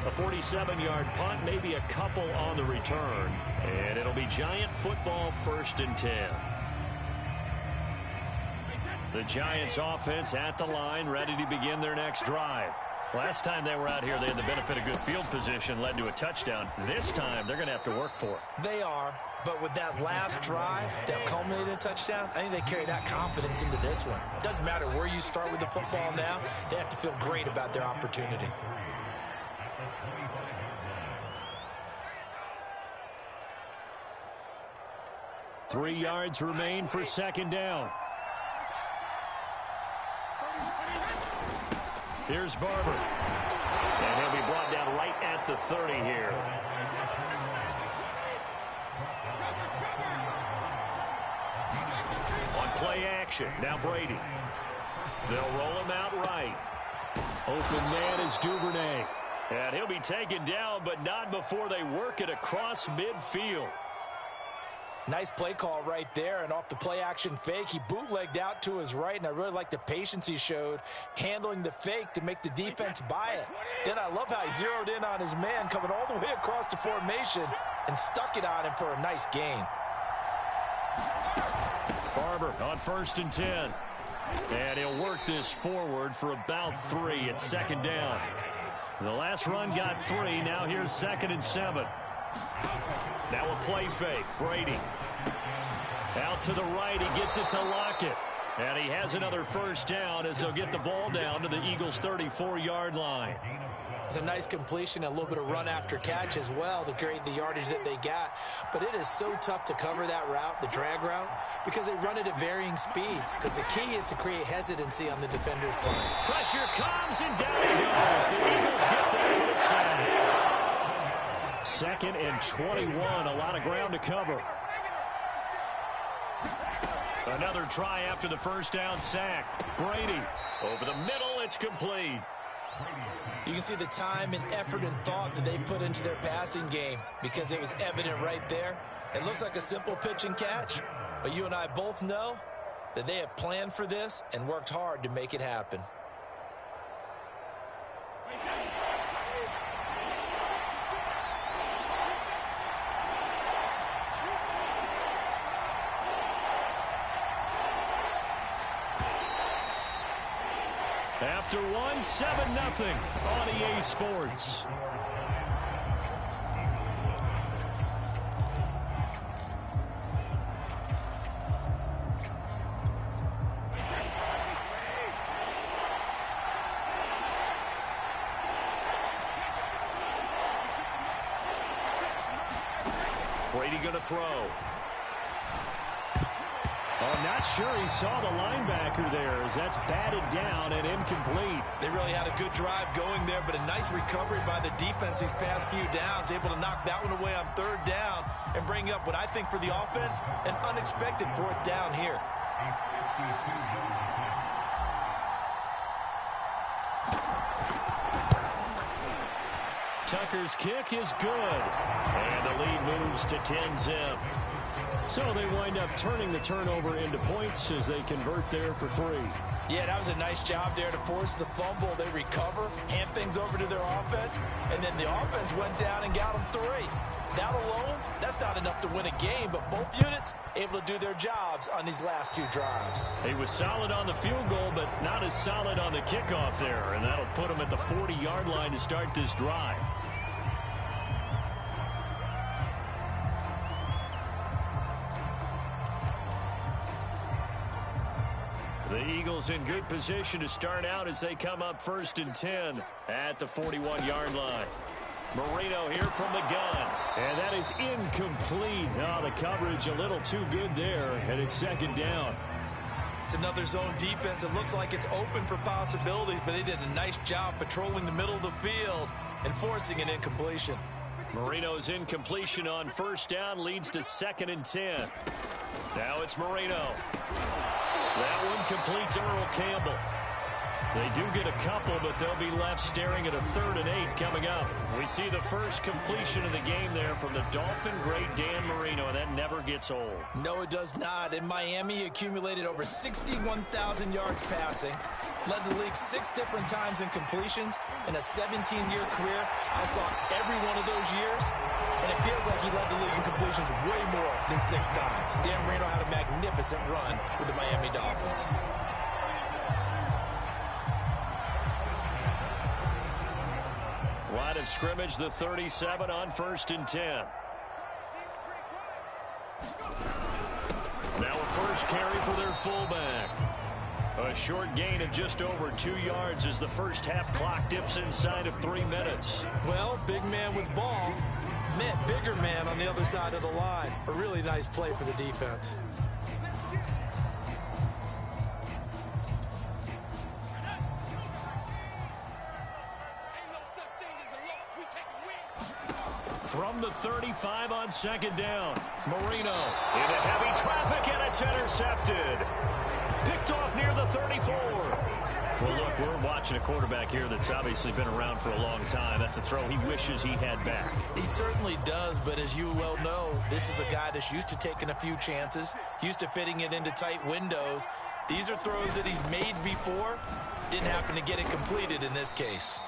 A 47-yard punt, maybe a couple on the return. And it'll be Giant football, 1st and 10. The Giants offense at the line, ready to begin their next drive. Last time they were out here, they had the benefit of good field position, led to a touchdown. This time, they're going to have to work for it. They are, but with that last drive that culminated in a touchdown, I think they carry that confidence into this one. It doesn't matter where you start with the football now. They have to feel great about their opportunity. Three yards remain for second down. Here's Barber. And he'll be brought down right at the 30 here. On play action, now Brady. They'll roll him out right. Open man is Duvernay. And he'll be taken down, but not before they work it across midfield. Nice play call right there, and off the play-action fake, he bootlegged out to his right, and I really like the patience he showed handling the fake to make the defense buy it. Then I love how he zeroed in on his man coming all the way across the formation and stuck it on him for a nice gain. Barber on 1st and 10. And he'll work this forward for about 3 at second down. The last run got 3. Now here's 2nd and 7. Now a play fake. Brady. Out to the right. He gets it to Lockett. And he has another first down as they'll get the ball down to the Eagles' 34-yard line. It's a nice completion, a little bit of run after catch as well to create the yardage that they got. But it is so tough to cover that route, the drag route, because they run it at varying speeds. Because the key is to create hesitancy on the defender's part. Pressure comes and down he goes. The Eagles get there for the sack. 2nd and 21, a lot of ground to cover. Another try after the first down sack. Brady over the middle, it's complete. You can see the time and effort and thought that they put into their passing game because it was evident right there. It looks like a simple pitch and catch, but you and I both know that they have planned for this and worked hard to make it happen. After 1, 7-0 on EA Sports. Brady going to throw. I'm not sure he saw the linebacker there as that's batted down and incomplete. They really had a good drive going there, but a nice recovery by the defense these past few downs, able to knock that one away on 3rd down and bring up what I think for the offense, an unexpected 4th down here. Tucker's kick is good, and the lead moves to 10-zip. So they wind up turning the turnover into points as they convert there for 3. Yeah, that was a nice job there to force the fumble. They recover, hand things over to their offense, and then the offense went down and got them 3. That alone, that's not enough to win a game, but both units able to do their jobs on these last 2 drives. He was solid on the field goal, but not as solid on the kickoff there, and that'll put him at the 40-yard line to start this drive. The Eagles in good position to start out as they come up 1st and 10 at the 41-yard line. Marino here from the gun, and that is incomplete. Oh, the coverage a little too good there, and it's 2nd down. It's another zone defense. It looks like it's open for possibilities, but they did a nice job patrolling the middle of the field and forcing an incompletion. Marino's incompletion on 1st down leads to 2nd and 10. Now it's Marino. That one complete to Earl Campbell. They do get a couple, but they'll be left staring at a 3rd and 8 coming up. We see the first completion of the game there from the Dolphin great Dan Marino, and that never gets old. No, it does not. In Miami, he accumulated over 61,000 yards passing, led the league 6 different times in completions. In a 17-year career, I saw every one of those years, and it feels like he led the league in completions way more than 6 times. Dan Marino had a magnificent run with the Miami Dolphins. of scrimmage, the 37 on 1st and 10. Now a first carry for their fullback. A short gain of just over 2 yards as the first half clock dips inside of 3 minutes. Well, big man with ball met bigger man on the other side of the line. A really nice play for the defense. From the 35 on 2nd down. Marino into heavy traffic, and it's intercepted. Picked off near the 34. Well, look, we're watching a quarterback here that's obviously been around for a long time. That's a throw he wishes he had back. He certainly does, but as you well know, this is a guy that's used to taking a few chances, used to fitting it into tight windows. These are throws that he's made before. Didn't happen to get it completed in this case.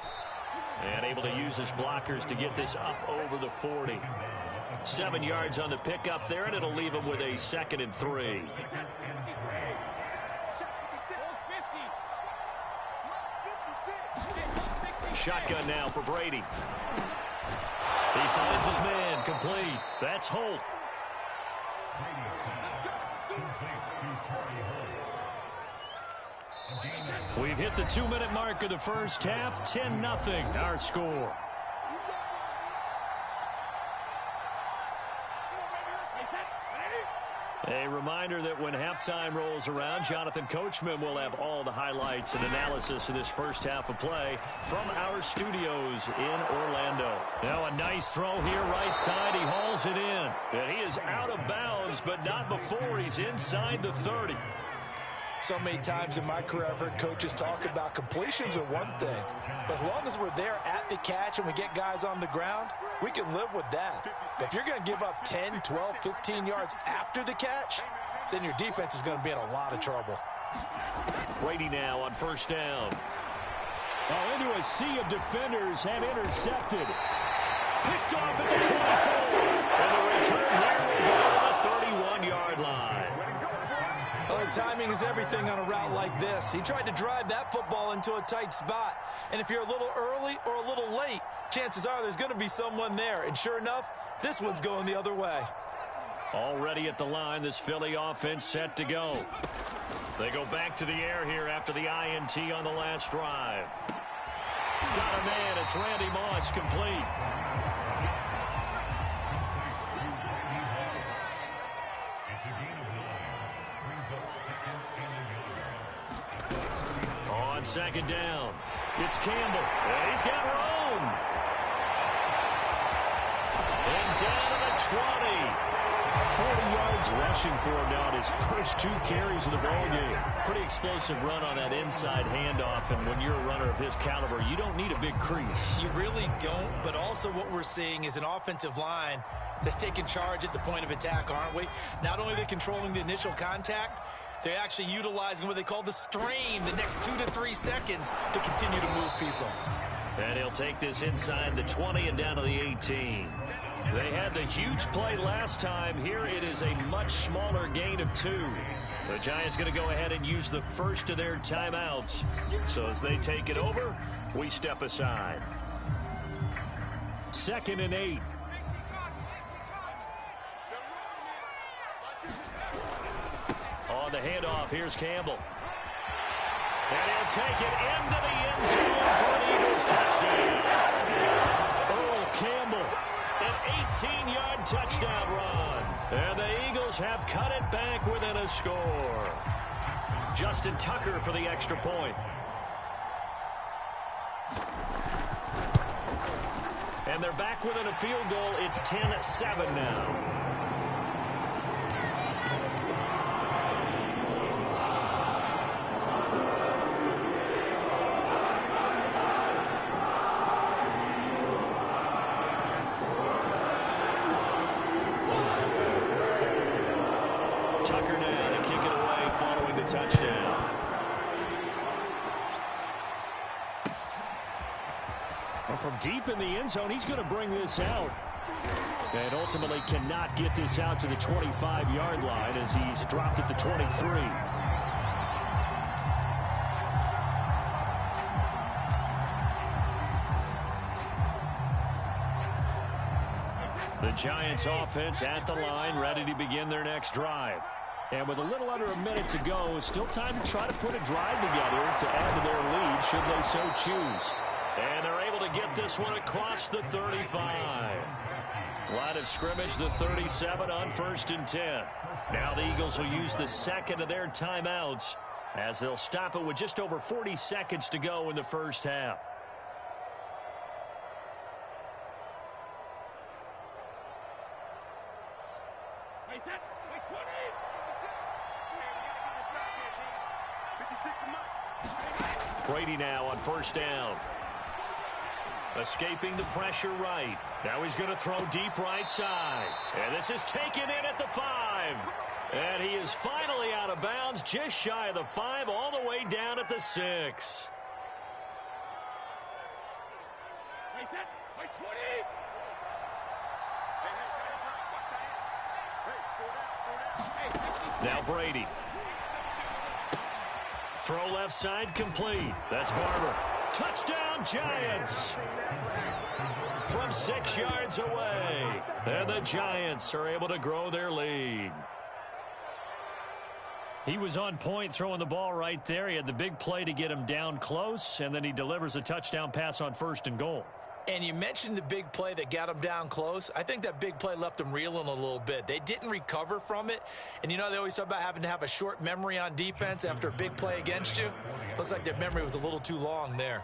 And able to use his blockers to get this up over the 40. 7 yards on the pickup there, and it'll leave him with a 2nd and 3. Shotgun now for Brady. He finds his man, complete. That's Holt. We've hit the 2-minute mark of the first half. 10-0 our score. A reminder that when halftime rolls around, Jonathan Coachman will have all the highlights and analysis of this first half of play from our studios in Orlando. Now a nice throw here right side. He hauls it in. And he is out of bounds, but not before he's inside the 30. So many times in my career, I've heard coaches talk about completions are one thing. But as long as we're there at the catch and we get guys on the ground, we can live with that. But if you're going to give up 10, 12, 15 yards after the catch, then your defense is going to be in a lot of trouble. Brady now on 1st down. Oh, into a sea of defenders and intercepted. Picked off at the 24. And the return here will go to the 31-yard line. Well, timing is everything on a route like this. He tried to drive that football into a tight spot. And if you're a little early or a little late, chances are there's going to be someone there. And sure enough, this one's going the other way. Already at the line, this Philly offense set to go. They go back to the air here after the INT on the last drive. Got a man. It's Randy Moss, complete. On 2nd down, it's Campbell, and he's got room. And down to the 20. 40 yards rushing for him now on his first 2 carries of the ballgame. Pretty explosive run on that inside handoff, and when you're a runner of his caliber, you don't need a big crease. You really don't, but also what we're seeing is an offensive line that's taking charge at the point of attack, aren't we? Not only are they controlling the initial contact, they're actually utilizing what they call the strain, the next 2 to 3 seconds to continue to move people. And he'll take this inside the 20 and down to the 18. They had the huge play last time. Here it is a much smaller gain of 2. The Giants going to go ahead and use the first of their timeouts. So as they take it over, we step aside. 2nd and 8. On the handoff, here's Campbell. And he'll take it into the end zone for an Eagles touchdown. Earl Campbell, an 18-yard touchdown run. And the Eagles have cut it back within a score. Justin Tucker for the extra point. And they're back within a field goal. It's 10-7 now. Tucker now to kick it away following the touchdown. Well, from deep in the end zone, he's going to bring this out. And ultimately cannot get this out to the 25-yard line as he's dropped at the 23. Giants offense at the line, ready to begin their next drive. And with a little under a minute to go, it's still time to try to put a drive together to add to their lead should they so choose. And they're able to get this one across the 35. Line of scrimmage, the 37 on 1st and 10. Now the Eagles will use the second of their timeouts as they'll stop it with just over 40 seconds to go in the first half. Brady now on 1st down. Escaping the pressure right. Now he's going to throw deep right side. And this is taken in at the 5. And he is finally out of bounds, just shy of the 5, all the way down at the 6. Now Brady. Throw left side complete. That's Barber. Touchdown Giants. From 6 yards away. And the Giants are able to grow their lead. He was on point throwing the ball right there. He had the big play to get him down close, and then he delivers a touchdown pass on 1st and goal. And you mentioned the big play that got him down close. I think that big play left him reeling a little bit. They didn't recover from it. And you know they always talk about having to have a short memory on defense after a big play against you. Looks like their memory was a little too long there.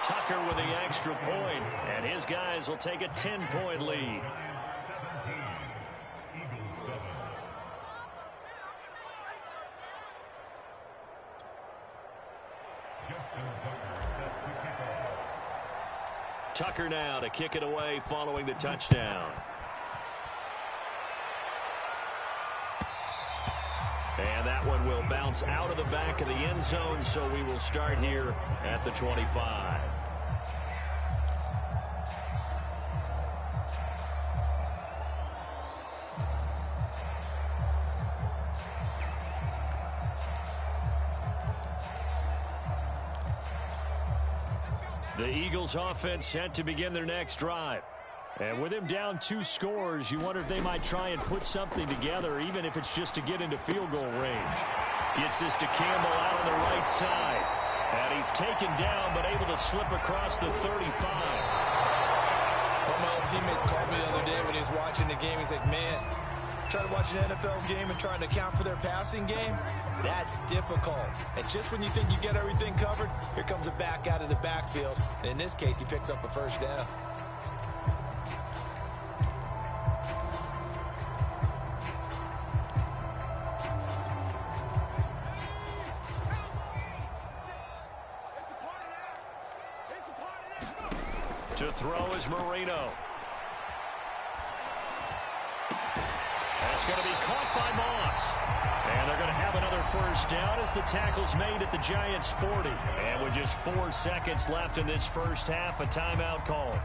Tucker with the extra point, and his guys will take a 10-point lead. Tucker now to kick it away following the touchdown. And that one will bounce out of the back of the end zone, so we will start here at the 25. The Eagles offense set to begin their next drive. And with him down 2 scores, you wonder if they might try and put something together, even if it's just to get into field goal range. Gets this to Campbell out on the right side. And he's taken down, but able to slip across the 35. One of my old teammates called me the other day when he was watching the game. He's like, man, trying to watch an NFL game and trying to account for their passing game, that's difficult. And just when you think you get everything covered, here comes a back out of the backfield. And in this case, he picks up a 1st down. To throw is Marino. That's going to be caught by Moss. And they're going to have another 1st down as the tackle's made at the Giants' 40. And with just 4 seconds left in this first half, a timeout call.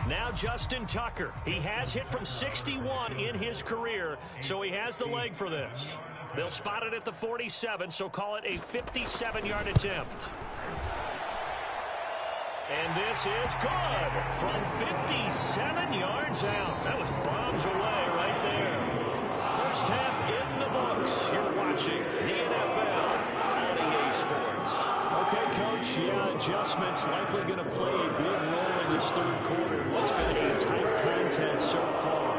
Now Justin Tucker. He has hit from 61 in his career, so he has the leg for this. They'll spot it at the 47, so call it a 57-yard attempt. And this is good from 57 yards out. That was bombs away right there. First half in the books. You're watching the NFL on EA Sports. Okay, Coach, yeah, adjustments likely going to play a big role in this 3rd quarter. What's been a tight contest so far?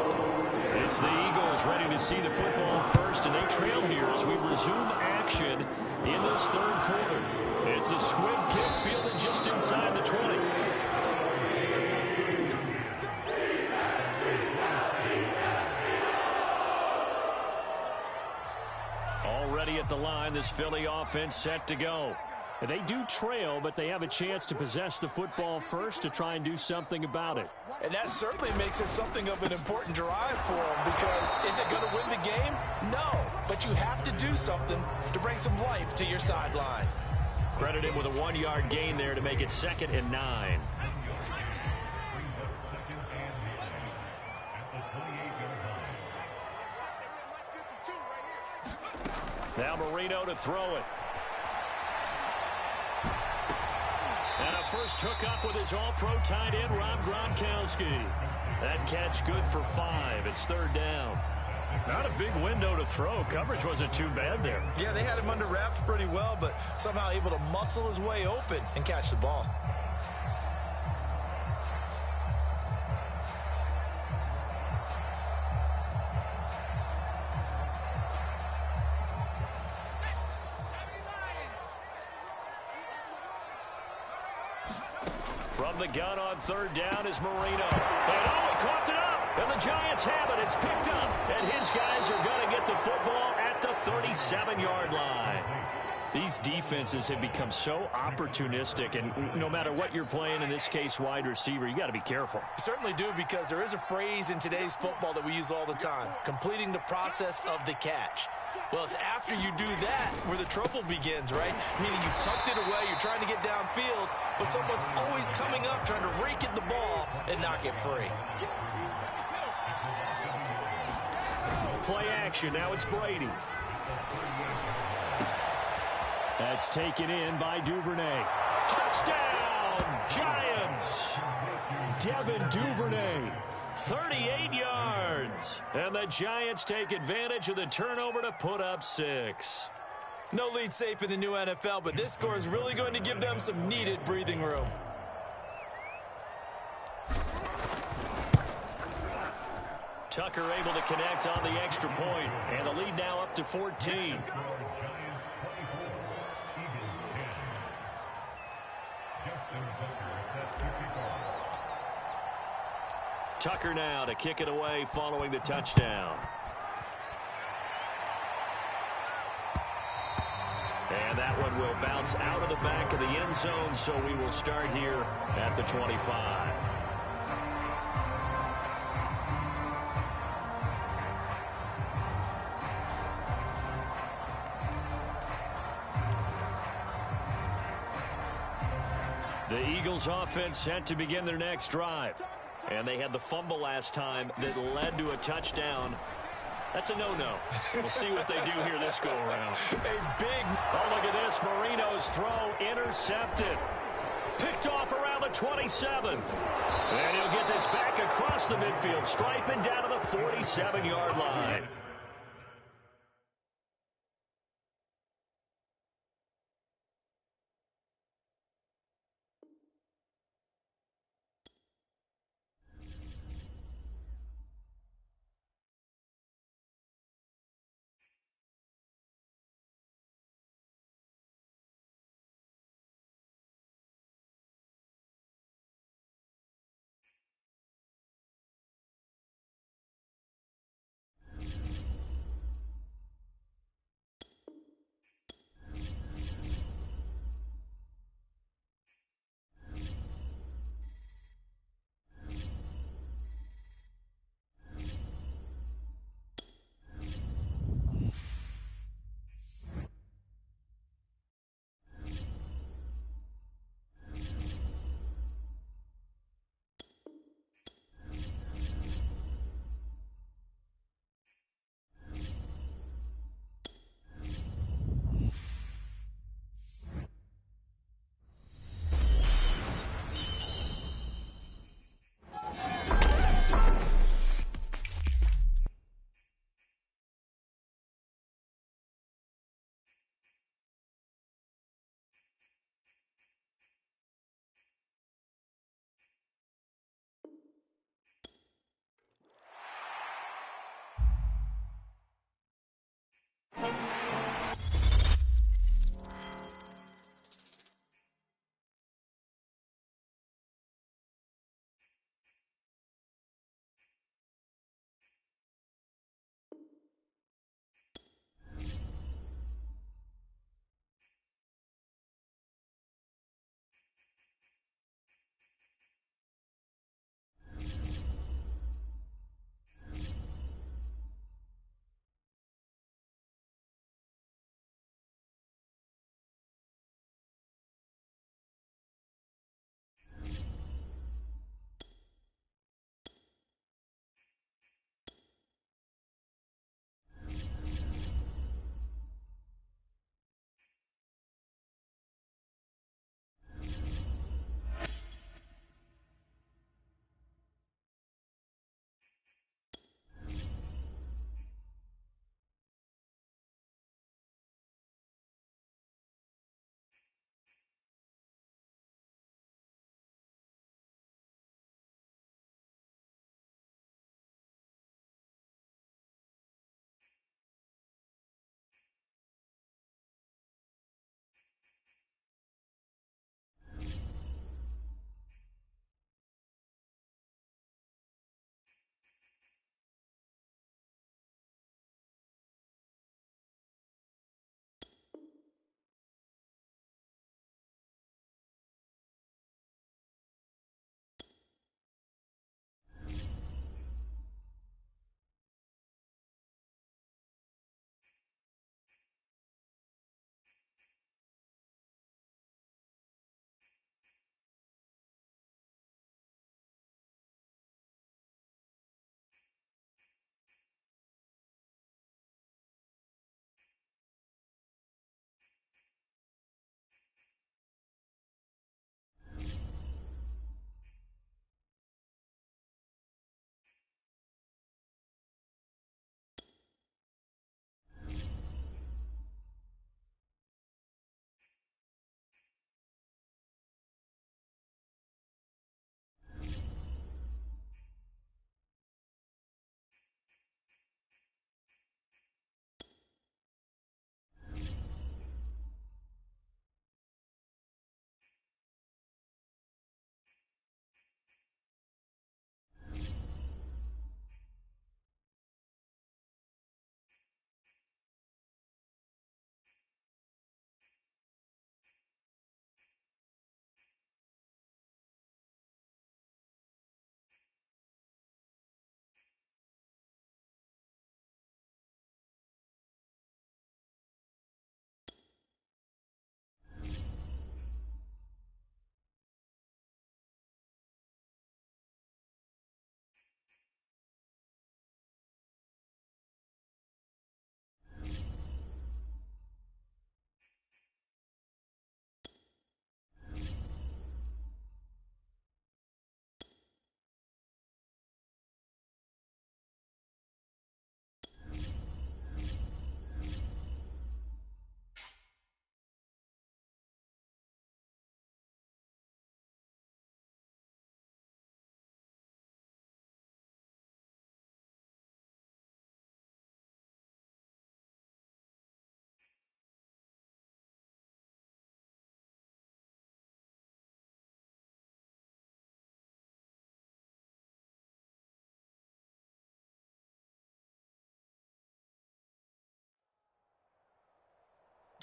It's the Eagles ready to see the football first, and they trail here as we resume action in this 3rd quarter. It's a squib kick fielded just inside the 20. Already at the line, this Philly offense set to go. They do trail, but they have a chance to possess the football first to try and do something about it. And that certainly makes it something of an important drive for them, because is it going to win the game? No, but you have to do something to bring some life to your sideline. Credit him with a 1-yard gain there to make it 2nd and 9. Now Marino to throw it. first hookup with his all-pro tight end, Rob Gronkowski. That catch good for 5. It's third down. Not a big window to throw. Coverage wasn't too bad there. Yeah, they had him under wraps pretty well, but somehow able to muscle his way open and catch the ball. From the gun on third down is Marino. And he coughed it up. And the Giants have it. It's picked up. And his guys are going to get the football at the 37-yard line. These defenses have become so opportunistic, and no matter what you're playing, in this case wide receiver, you got to be careful. You certainly do, because there is a phrase in today's football that we use all the time: completing the process of the catch. Well, it's after you do that where the trouble begins, right? Meaning you've tucked it away, you're trying to get downfield, but someone's always coming up trying to rake at the ball and knock it free. Play action. Now it's Brady. That's taken in by Duvernay. Touchdown, Giants! Devin Duvernay, 38 yards. And the Giants take advantage of the turnover to put up 6. No lead safe in the new NFL, but this score is really going to give them some needed breathing room. Tucker able to connect on the extra point, and the lead now up to 14. Tucker now to kick it away following the touchdown. And that one will bounce out of the back of the end zone, so we will start here at the 25. The Eagles offense set to begin their next drive. And they had the fumble last time that led to a touchdown. That's a no-no. We'll see what they do here this go-around. Oh, look at this. Marino's throw intercepted. Picked off around the 27. And he'll get this back across the midfield stripe and down to the 47-yard line.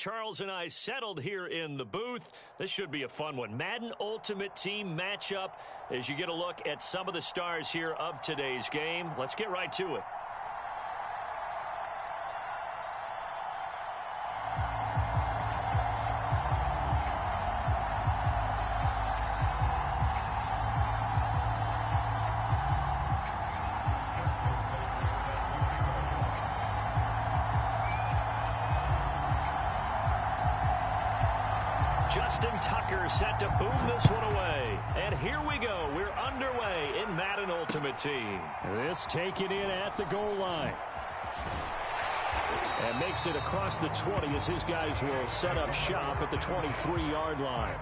Charles and I settled here in the booth. This should be a fun one. Madden Ultimate Team matchup as you get a look at some of the stars here of today's game. Let's get right to it. Justin Tucker set to boom this one away. And here we go. We're underway in Madden Ultimate Team. This taken in at the goal line. And makes it across the 20 as his guys will set up shop at the 23-yard line.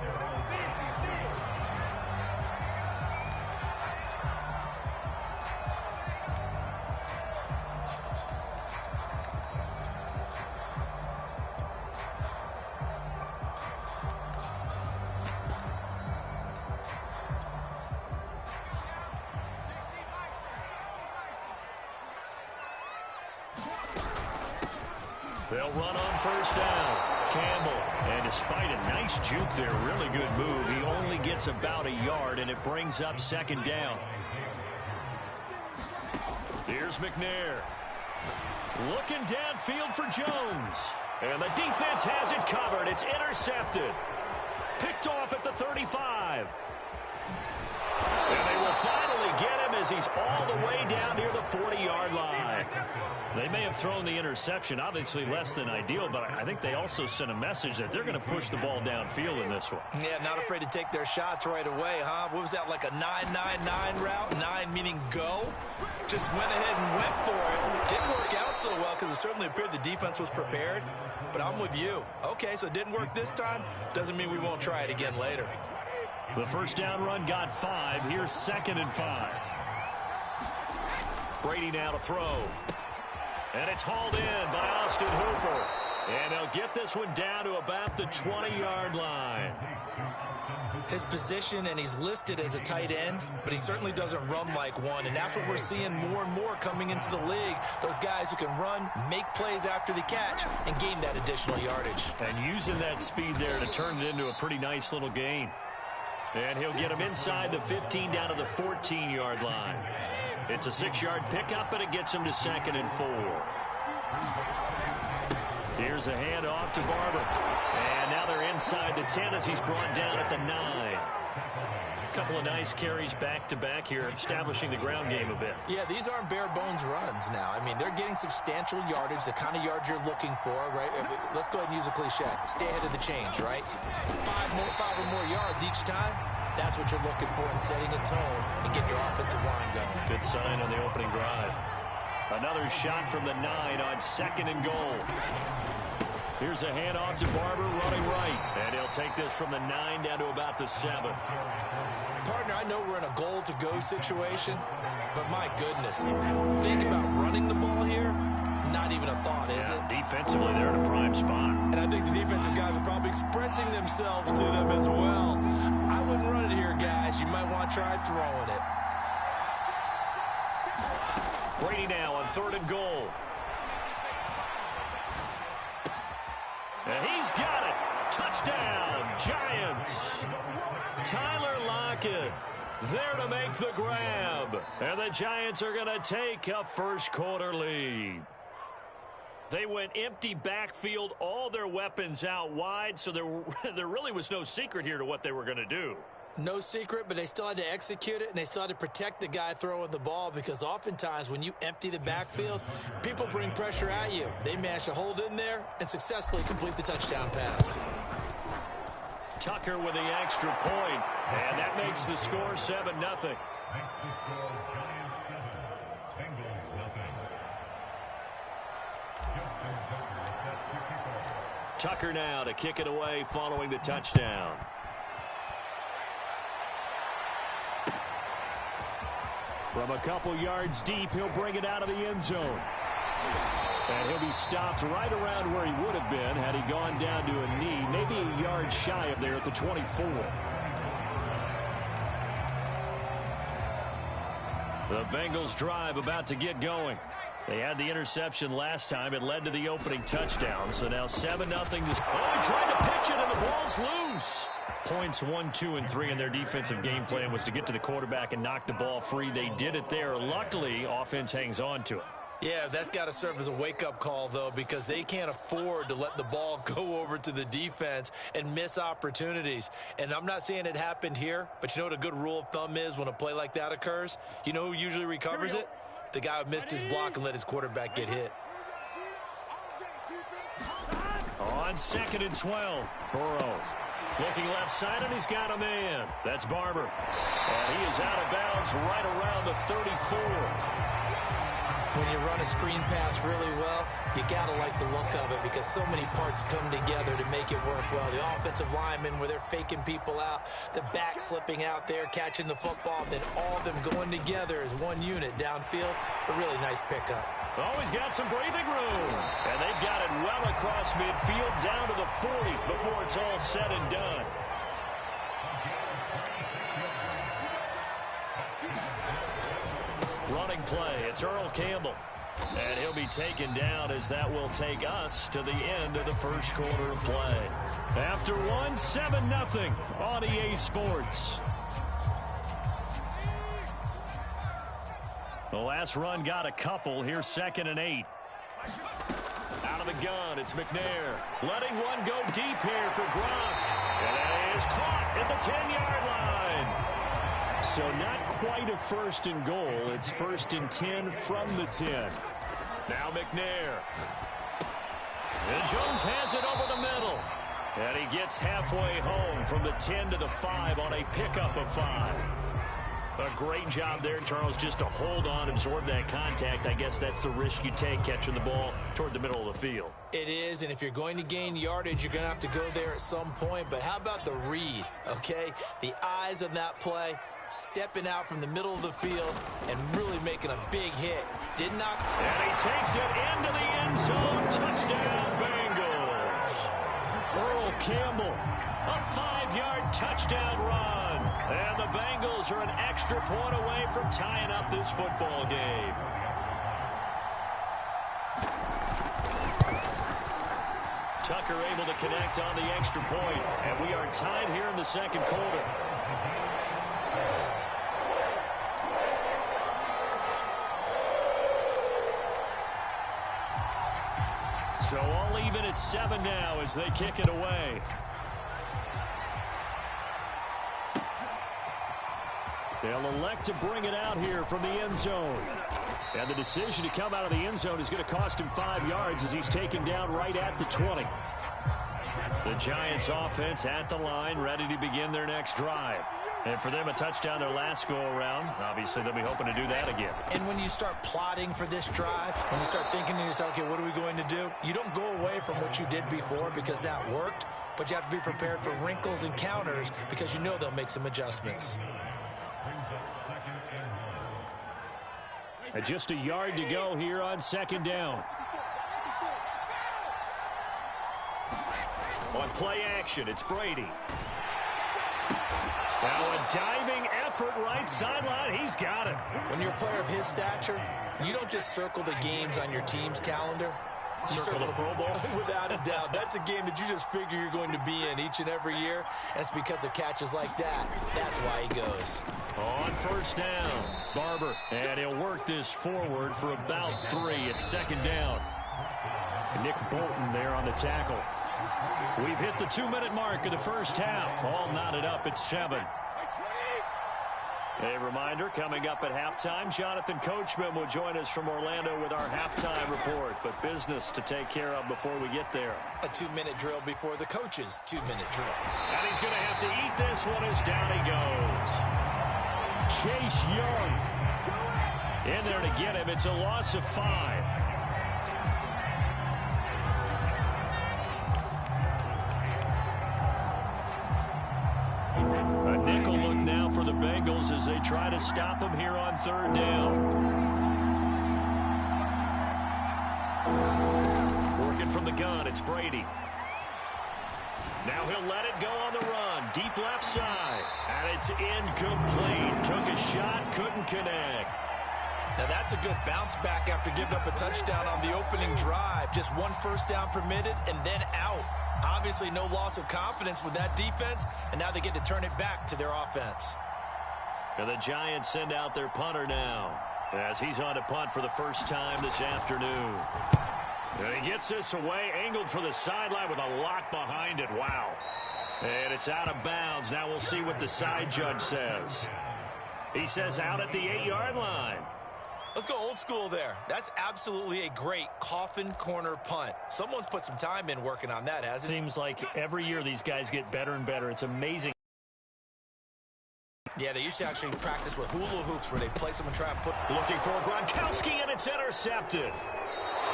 They'll run on first down. Campbell, and despite a nice juke there, really good move, he only gets about a yard, and it brings up second down. Here's McNair. Looking downfield for Jones. And the defense has it covered. It's intercepted. Picked off at the 35. And they will finally get him as he's all the way down near the 40-yard line. They may have thrown the interception, obviously less than ideal, but I think they also sent a message that they're going to push the ball downfield in this one. Yeah, not afraid to take their shots right away, huh? What was that, like a 9-9-9 route? 9 meaning go? Just went ahead and went for it. Didn't work out so well because it certainly appeared the defense was prepared, but I'm with you. Okay, so it didn't work this time. Doesn't mean we won't try it again later. The first down run got 5. Here's 2nd and 5. Brady now to throw. And it's hauled in by Austin Hooper. And they'll get this one down to about the 20-yard line. His position, and he's listed as a tight end, but he certainly doesn't run like one, and that's what we're seeing more and more coming into the league. Those guys who can run, make plays after the catch, and gain that additional yardage. And using that speed there to turn it into a pretty nice little gain. And he'll get him inside the 15 down to the 14-yard line. It's a 6-yard pickup, and it gets him to 2nd and 4. Here's a handoff to Barber. And now they're inside the 10 as he's brought down at the 9. A couple of nice carries back-to-back here, establishing the ground game a bit. Yeah, these aren't bare-bones runs now. I mean, they're getting substantial yardage, the kind of yards you're looking for, right? Let's go ahead and use a cliche. Stay ahead of the change, right? 5 or more yards each time. That's what you're looking for in setting a tone and getting your offensive line going. Good sign on the opening drive. Another shot from the 9 on 2nd and goal. Here's a handoff to Barber running right. And he'll take this from the 9 down to about the 7. Partner, I know we're in a goal-to-go situation, but my goodness, think about running the ball here. Not even a thought, is it? Defensively, they're in a prime spot. And I think the defensive guys are probably expressing themselves to them as well. I wouldn't run it here, guys. You might want to try throwing it. Brady now on 3rd and goal. And he's got it. Touchdown, Giants. Tyler Lockett there to make the grab. And the Giants are going to take a first-quarter lead. They went empty backfield, all their weapons out wide, so there really was no secret here to what they were going to do. No secret, but they still had to execute it, and they still had to protect the guy throwing the ball, because oftentimes when you empty the backfield, people bring pressure at you. They managed to hold in there and successfully complete the touchdown pass. Tucker with the extra point, and that makes the score 7-0. Tucker now to kick it away following the touchdown. From a couple yards deep, he'll bring it out of the end zone. And he'll be stopped right around where he would have been had he gone down to a knee, maybe a yard shy of there at the 24. The Bengals drive about to get going. They had the interception last time. It led to the opening touchdown. So now 7-0. Oh, trying to pitch it, and the ball's loose. Points 1, 2, and 3 in their defensive game plan was to get to the quarterback and knock the ball free. They did it there. Luckily, offense hangs on to it. Yeah, that's got to serve as a wake-up call, though, because they can't afford to let the ball go over to the defense and miss opportunities. And I'm not saying it happened here, but you know what a good rule of thumb is when a play like that occurs? You know who usually recovers it? The guy who missed his block and let his quarterback get hit. On 2nd and 12, Burrow. Looking left side, and he's got a man. That's Barber. And he is out of bounds right around the 34. When you run a screen pass really well, you got to like the look of it because so many parts come together to make it work well. The offensive linemen, where they're faking people out, the back slipping out there, catching the football, then all of them going together as one unit downfield. A really nice pickup. Oh, he's got some breathing room. And they've got it well across midfield down to the 40 before it's all said and done. Running play, it's Earl Campbell. And he'll be taken down as that will take us to the end of the first quarter of play. After one, 7-0 on EA Sports. The last run got a couple. Here's 2nd and 8. Out of the gun, it's McNair. Letting one go deep here for Gronk. And that is caught at the 10-yard line. So not quite a 1st and goal. It's 1st and 10 from the 10. Now McNair. And Jones has it over the middle. And he gets halfway home from the 10 to the 5 on a pickup of 5. A great job there, Charles, just to hold on, absorb that contact. I guess that's the risk you take catching the ball toward the middle of the field. It is, and if you're going to gain yardage, you're going to have to go there at some point. But how about the read, okay? The eyes on that play, stepping out from the middle of the field and really making a big hit. Did not. And he takes it into the end zone. Touchdown, Bengals. Earl Campbell, a 5-yard touchdown run. And the Bengals are an extra point away from tying up this football game. Tucker able to connect on the extra point, and we are tied here in the second quarter. So all even at 7 now as they kick it away. They'll elect to bring it out here from the end zone. And the decision to come out of the end zone is going to cost him 5 yards as he's taken down right at the 20. The Giants offense at the line, ready to begin their next drive. And for them, a touchdown their last go-around. Obviously, they'll be hoping to do that again. And when you start plotting for this drive, when you start thinking to yourself, okay, what are we going to do? You don't go away from what you did before because that worked, but you have to be prepared for wrinkles and counters because you know they'll make some adjustments. And just a yard to go here on 2nd down. On play action, it's Brady. Now a diving effort right sideline. He's got it. When you're a player of his stature, you don't just circle the games on your team's calendar. You circle the Pro Bowl? Without a doubt. That's a game that you just figure you're going to be in each and every year. That's because of catches like that. That's why he goes. On 1st down, Barber. And he'll work this forward for about 3 at 2nd down. Nick Bolton there on the tackle. We've hit the 2-minute mark of the first half. All knotted up at 7. A reminder, coming up at halftime, Jonathan Coachman will join us from Orlando with our halftime report. But business to take care of before we get there. A 2-minute drill before the coach's 2-minute drill. And he's going to have to eat this one as down he goes. Chase Young in there to get him. It's a loss of 5. A nickel look now for the Bengals as they try to stop him here on 3rd down. Working from the gun, it's Brady. Now he'll let it go on the run. Deep left side. And it's incomplete. Took a shot, couldn't connect. Now that's a good bounce back after giving up a touchdown on the opening drive. Just one first down permitted and then out. Obviously no loss of confidence with that defense, and now they get to turn it back to their offense. And the Giants send out their punter now as he's on to punt for the first time this afternoon. And he gets this away, angled for the sideline with a lot behind it. Wow. And it's out of bounds. Now we'll see what the side judge says. He says out at the 8-yard line. Let's go old school there. That's absolutely a great coffin corner punt. Someone's put some time in working on that, hasn't it? Seems like every year these guys get better and better. It's amazing. Yeah, they used to actually practice with hula hoops where they place them and try and put... Looking for Gronkowski, and it's intercepted.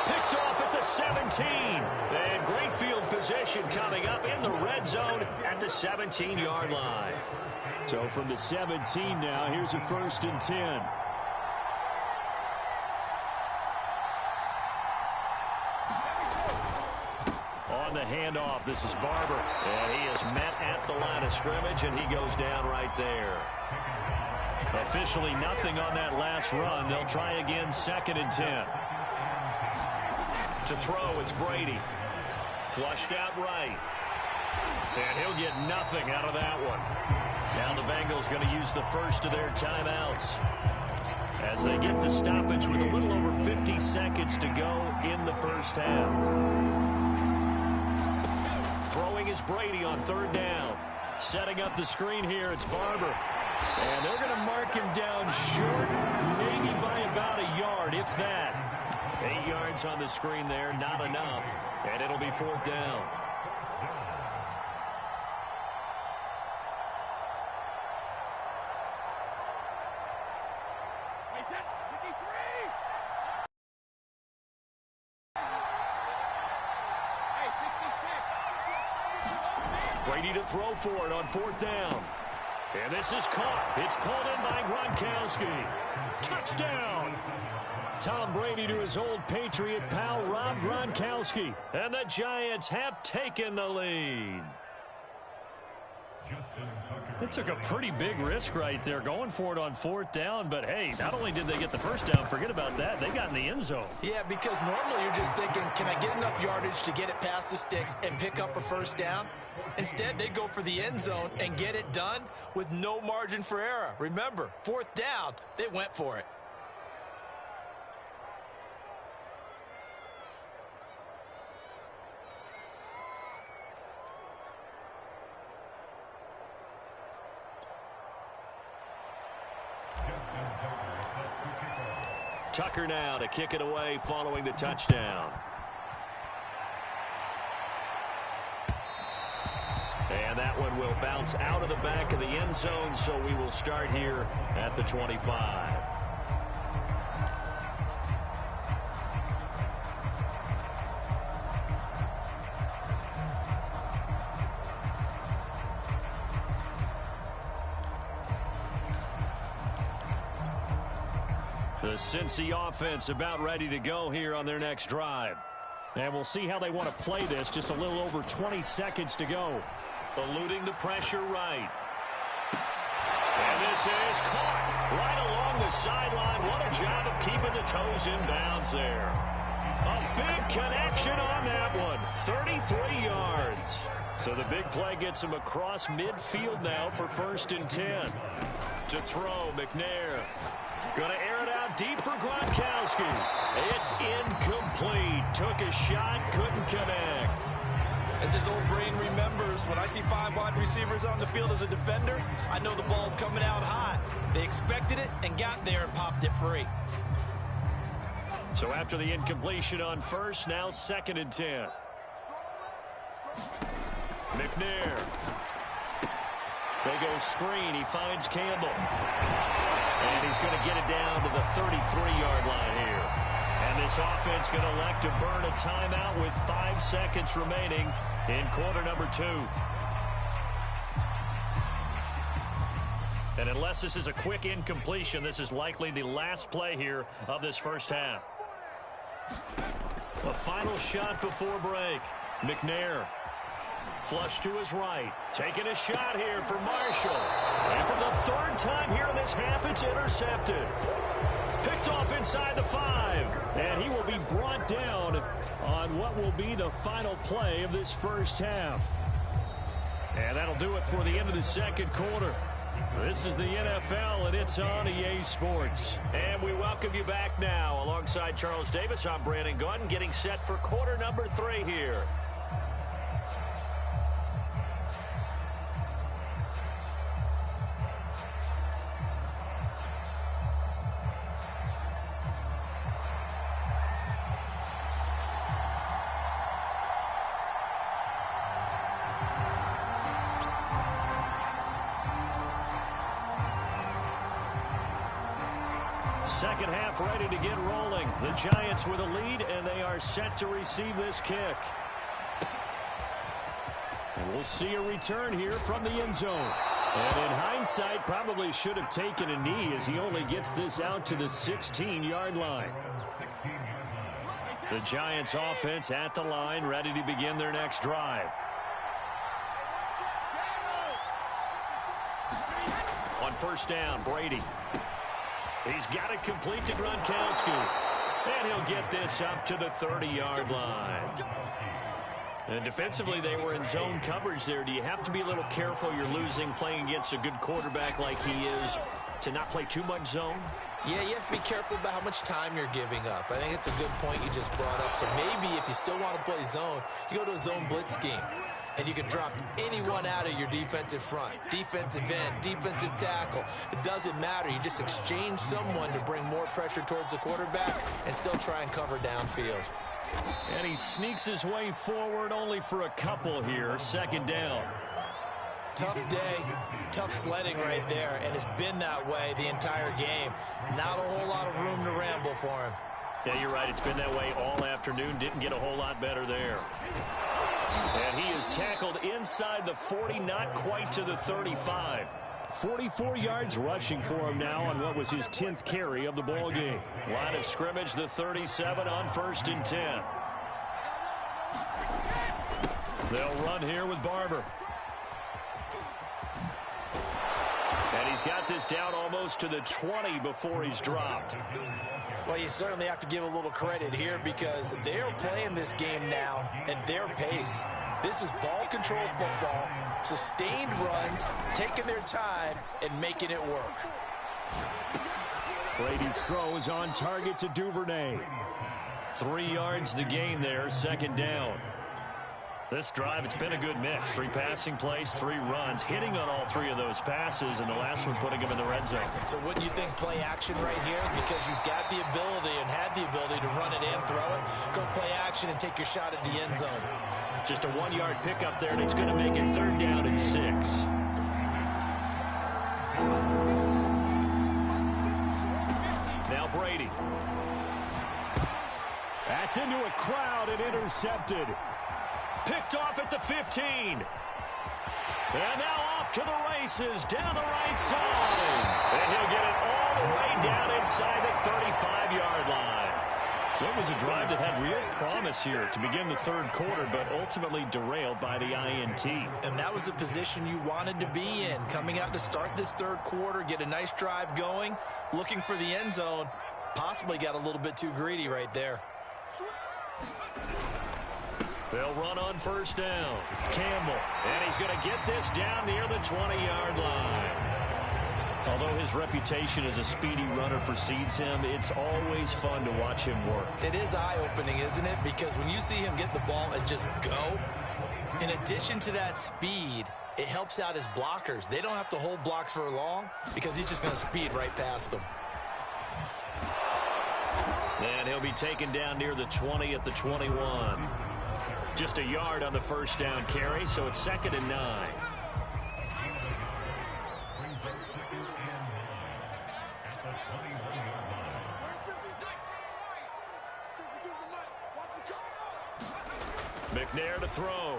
Picked off at the 17. And great field position coming up in the red zone at the 17-yard line. So from the 17 now, here's a 1st and 10. On the handoff, this is Barber. And he is met at the line of scrimmage, and he goes down right there. Officially nothing on that last run. They'll try again, 2nd and 10. To throw, it's Brady. Flushed out right. And he'll get nothing out of that one. Now the Bengals going to use the first of their timeouts as they get the stoppage with a little over 50 seconds to go in the first half. Throwing is Brady on 3rd down. Setting up the screen here, it's Barber. And they're going to mark him down short, maybe by about a yard, if that. 8 yards on the screen there, not enough. And it'll be 4th down. Brady to throw for it on 4th down. And this is caught. It's called in by Gronkowski. Touchdown. Tom Brady to his old Patriot pal, Rob Gronkowski. And the Giants have taken the lead. It took a pretty big risk right there going for it on 4th down. But, hey, not only did they get the first down, forget about that, they got in the end zone. Yeah, because normally you're just thinking, can I get enough yardage to get it past the sticks and pick up a first down? Instead, they go for the end zone and get it done with no margin for error. Remember, 4th down, they went for it. Tucker now to kick it away following the touchdown. And that one will bounce out of the back of the end zone, so we will start here at the 25. The Cincy offense about ready to go here on their next drive. And we'll see how they want to play this. Just a little over 20 seconds to go. Eluding the pressure right. And this is caught right along the sideline. What a job of keeping the toes in bounds there. A big connection on that one. 33 yards. So the big play gets him across midfield now for 1st and 10. To throw, McNair. Going to air it out deep for Gronkowski. It's incomplete. Took a shot, couldn't connect. As his old brain remembers, when I see 5 wide receivers on the field as a defender, I know the ball's coming out hot. They expected it and got there and popped it free. So after the incompletion on 1st, now 2nd and 10. McNair. They go screen. He finds Campbell. And he's going to get it down to the 33-yard line here. And this offense going to elect to burn a timeout with 5 seconds remaining in quarter number 2. And unless this is a quick incompletion, this is likely the last play here of this first half. A final shot before break. McNair. Flush to his right. Taking a shot here for Marshall. And for the 3rd time here in this half, it's intercepted. Picked off inside the 5. And he will be brought down on what will be the final play of this first half. And that'll do it for the end of the second quarter. This is the NFL, and it's on EA Sports. And we welcome you back now. Alongside Charles Davis, I'm Brandon Gunn, getting set for quarter number 3 here. Second half ready to get rolling. The Giants with a lead, and they are set to receive this kick. And we'll see a return here from the end zone. And in hindsight, probably should have taken a knee as he only gets this out to the 16-yard line. The Giants offense at the line, ready to begin their next drive. On first down, Brady. He's got it complete to Gronkowski. And he'll get this up to the 30-yard line. And defensively, they were in zone coverage there. Do you have to be a little careful? You're losing playing against a good quarterback like he is to not play too much zone? Yeah, you have to be careful about how much time you're giving up. I think it's a good point you just brought up. So maybe if you still want to play zone, you go to a zone blitz scheme. And you can drop anyone out of your defensive front. Defensive end, defensive tackle. It doesn't matter. You just exchange someone to bring more pressure towards the quarterback and still try and cover downfield. And he sneaks his way forward only for a couple here. Second down. Tough day, tough sledding right there, and it's been that way the entire game. Not a whole lot of room to ramble for him. Yeah, you're right. It's been that way all afternoon. Didn't get a whole lot better there. And he is tackled inside the 40, not quite to the 35. 44 yards rushing for him now on what was his 10th carry of the ball game. Line of scrimmage, the 37 on 1st and 10. They'll run here with Barber. And he's got this down almost to the 20 before he's dropped. Well, you certainly have to give a little credit here because they're playing this game now at their pace. This is ball-controlled football, sustained runs, taking their time, and making it work. Brady's throw is on target to Duvernay. 3 yards the gain there, second down. This drive, it's been a good mix. 3 passing plays, 3 runs, hitting on all 3 of those passes, and the last one putting him in the red zone. So wouldn't you think play action right here? Because you've got the ability and had the ability to run it and throw it. Go play action and take your shot at the end zone. Just a 1-yard pickup there, and it's going to make it 3rd down and 6. Now Brady. That's into a crowd and intercepted. Picked off at the 15. And now off to the races down the right side. And he'll get it all the way down inside the 35-yard line. So it was a drive that had real promise here to begin the 3rd quarter, but ultimately derailed by the INT. And that was the position you wanted to be in. Coming out to start this 3rd quarter, get a nice drive going, looking for the end zone. Possibly got a little bit too greedy right there. They'll run on 1st down. Campbell. And he's going to get this down near the 20-yard line. Although his reputation as a speedy runner precedes him, it's always fun to watch him work. It is eye-opening, isn't it? Because when you see him get the ball and just go, in addition to that speed, it helps out his blockers. They don't have to hold blocks for long because he's just going to speed right past them. And he'll be taken down near the 20 at the 21. Just a yard on the 1st down carry, so it's 2nd and 9. McNair to throw.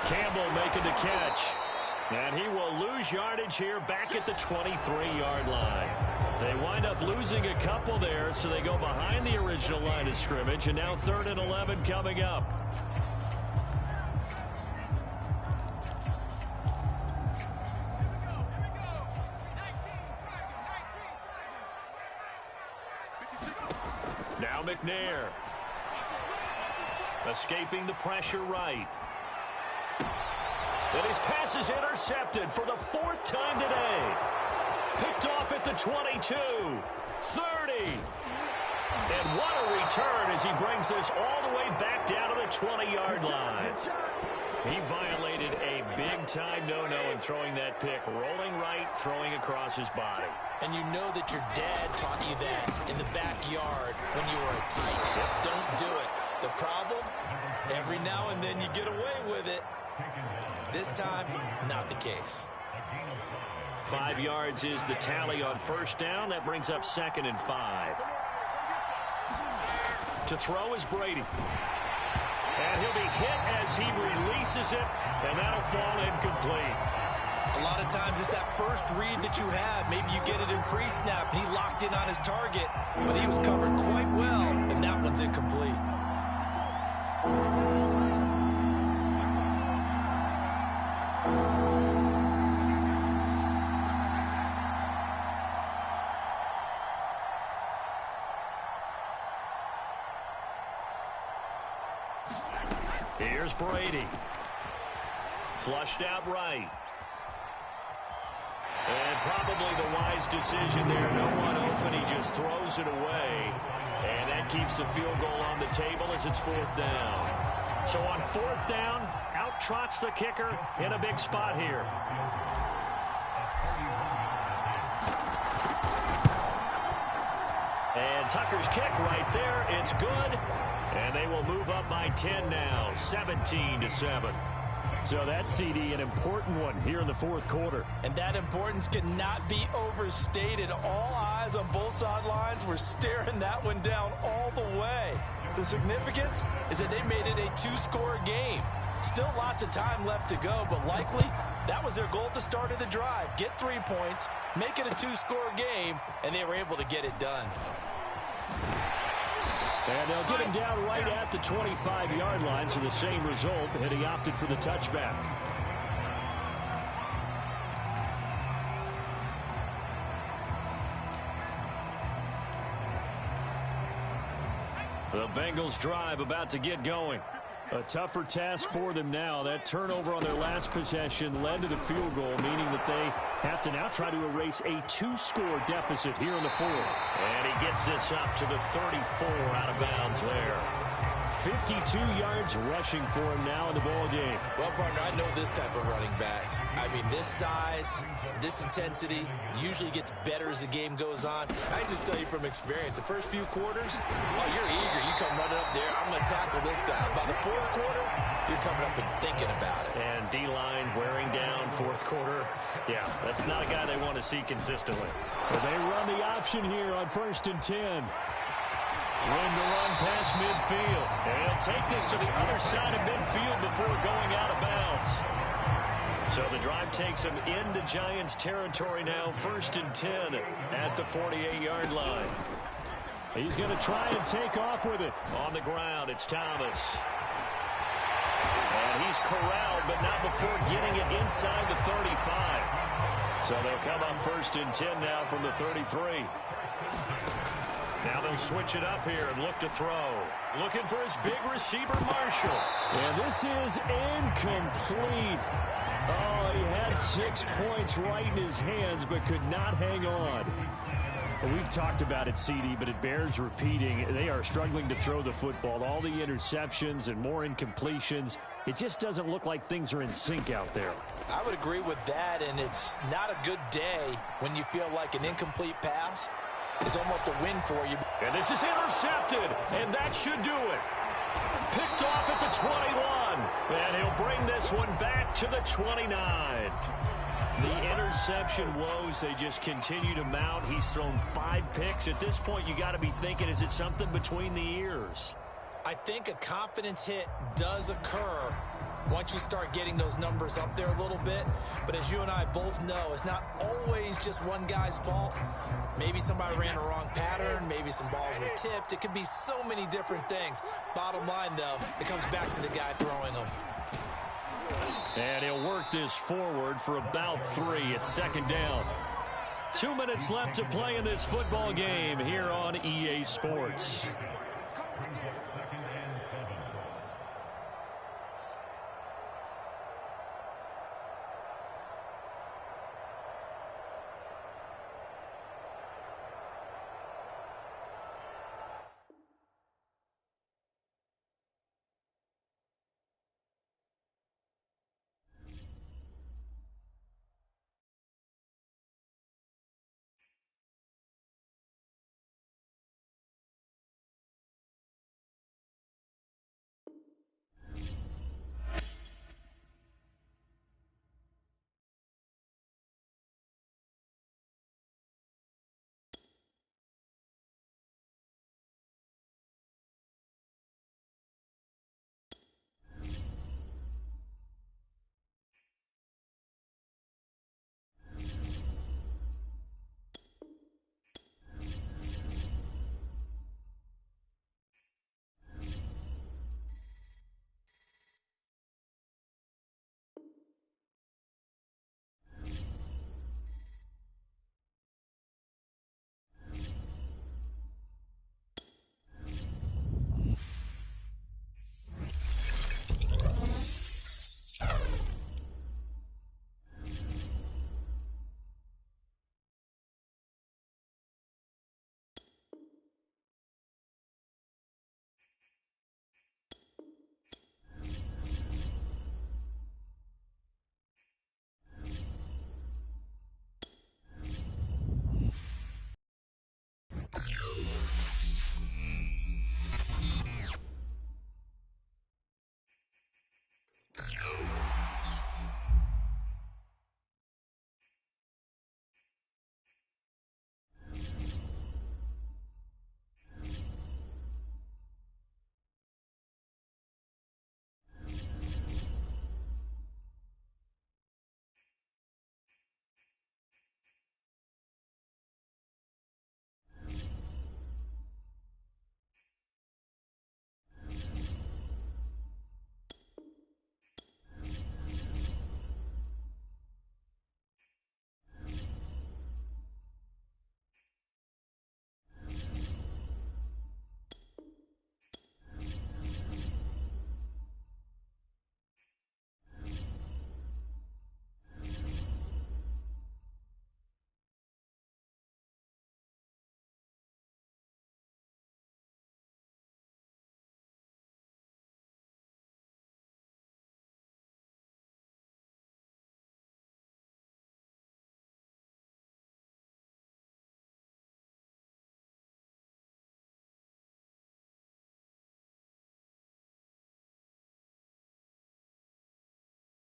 Campbell making the catch. And he will lose yardage here back at the 23-yard line. They wind up losing a couple there, so they go behind the original line of scrimmage, and now 3rd and 11 coming up. McNair. Escaping the pressure right. And his pass is intercepted for the 4th time today. Picked off at the 22, 30. And what a return as he brings this all the way back down to the 20-yard line. He violated a big-time no-no in throwing that pick. Rolling right, throwing across his body. And you know that your dad taught you that in the backyard when you were a tight. Don't do it. The problem, every now and then you get away with it. This time, not the case. 5 yards is the tally on first down. That brings up 2nd and 5. To throw is Brady. And he'll be hit as he releases it, and that'll fall incomplete. A lot of times it's that first read that you have. Maybe you get it in pre-snap, and he locked in on his target, but he was covered quite well, and that one's incomplete. Here's Brady. Flushed out right. And probably the wise decision there. No one open. He just throws it away. And that keeps the field goal on the table as it's 4th down. So on 4th down, out trots the kicker in a big spot here. And Tucker's kick right there. It's good. And they will move up by 10 now, 17-7. So that's, CD, an important one here in the 4th quarter. And that importance cannot be overstated. All eyes on both sidelines were staring that one down all the way. The significance is that they made it a 2-score game. Still lots of time left to go, but likely that was their goal at the start of the drive. Get 3 points, make it a 2-score game, and they were able to get it done. And they'll get him down right at the 25-yard line, so the same result, and he opted for the touchback. The Bengals drive about to get going. A tougher task for them now. That turnover on their last possession led to the field goal, meaning that they have to now try to erase a 2-score deficit here in the 4th. And he gets this up to the 34 out of bounds there. 52 yards rushing for him now in the ball game. Well, partner, I know this type of running back. I mean, this size, this intensity usually gets better as the game goes on. I can just tell you from experience, the first few quarters, oh, you're eager. You come running up there, I'm going to tackle this guy. By the 4th quarter, you're coming up and thinking about it. And D-line wearing down 4th quarter. Yeah, that's not a guy they want to see consistently. But they run the option here on 1st and 10. Room to run past midfield. And he'll take this to the other side of midfield before going out of bounds. So the drive takes him into Giants territory now. 1st and 10 at the 48-yard line. He's going to try and take off with it. On the ground, it's Thomas. And he's corralled, but not before getting it inside the 35. So they'll come up 1st and 10 now from the 33. Now they'll switch it up here and look to throw. Looking for his big receiver, Marshall. And this is incomplete. Oh, he had 6 points right in his hands, but could not hang on. Well, we've talked about it, CD, but it bears repeating. They are struggling to throw the football. All the interceptions and more incompletions. It just doesn't look like things are in sync out there. I would agree with that, and it's not a good day when you feel like an incomplete pass is almost a win for you. And this is intercepted, and that should do it. Picked off at the 21, and he'll bring this one back to the 29. The interception woes, they just continue to mount. He's thrown 5 picks. At this point, you got to be thinking, is it something between the ears? I think a confidence hit does occur once you start getting those numbers up there a little bit. But as you and I both know, it's not always just one guy's fault. Maybe somebody ran a wrong pattern. Maybe some balls were tipped. It could be so many different things. Bottom line, though, it comes back to the guy throwing them. And he'll work this forward for about 3 at 2nd down. 2 minutes left to play in this football game here on EA Sports. brings up second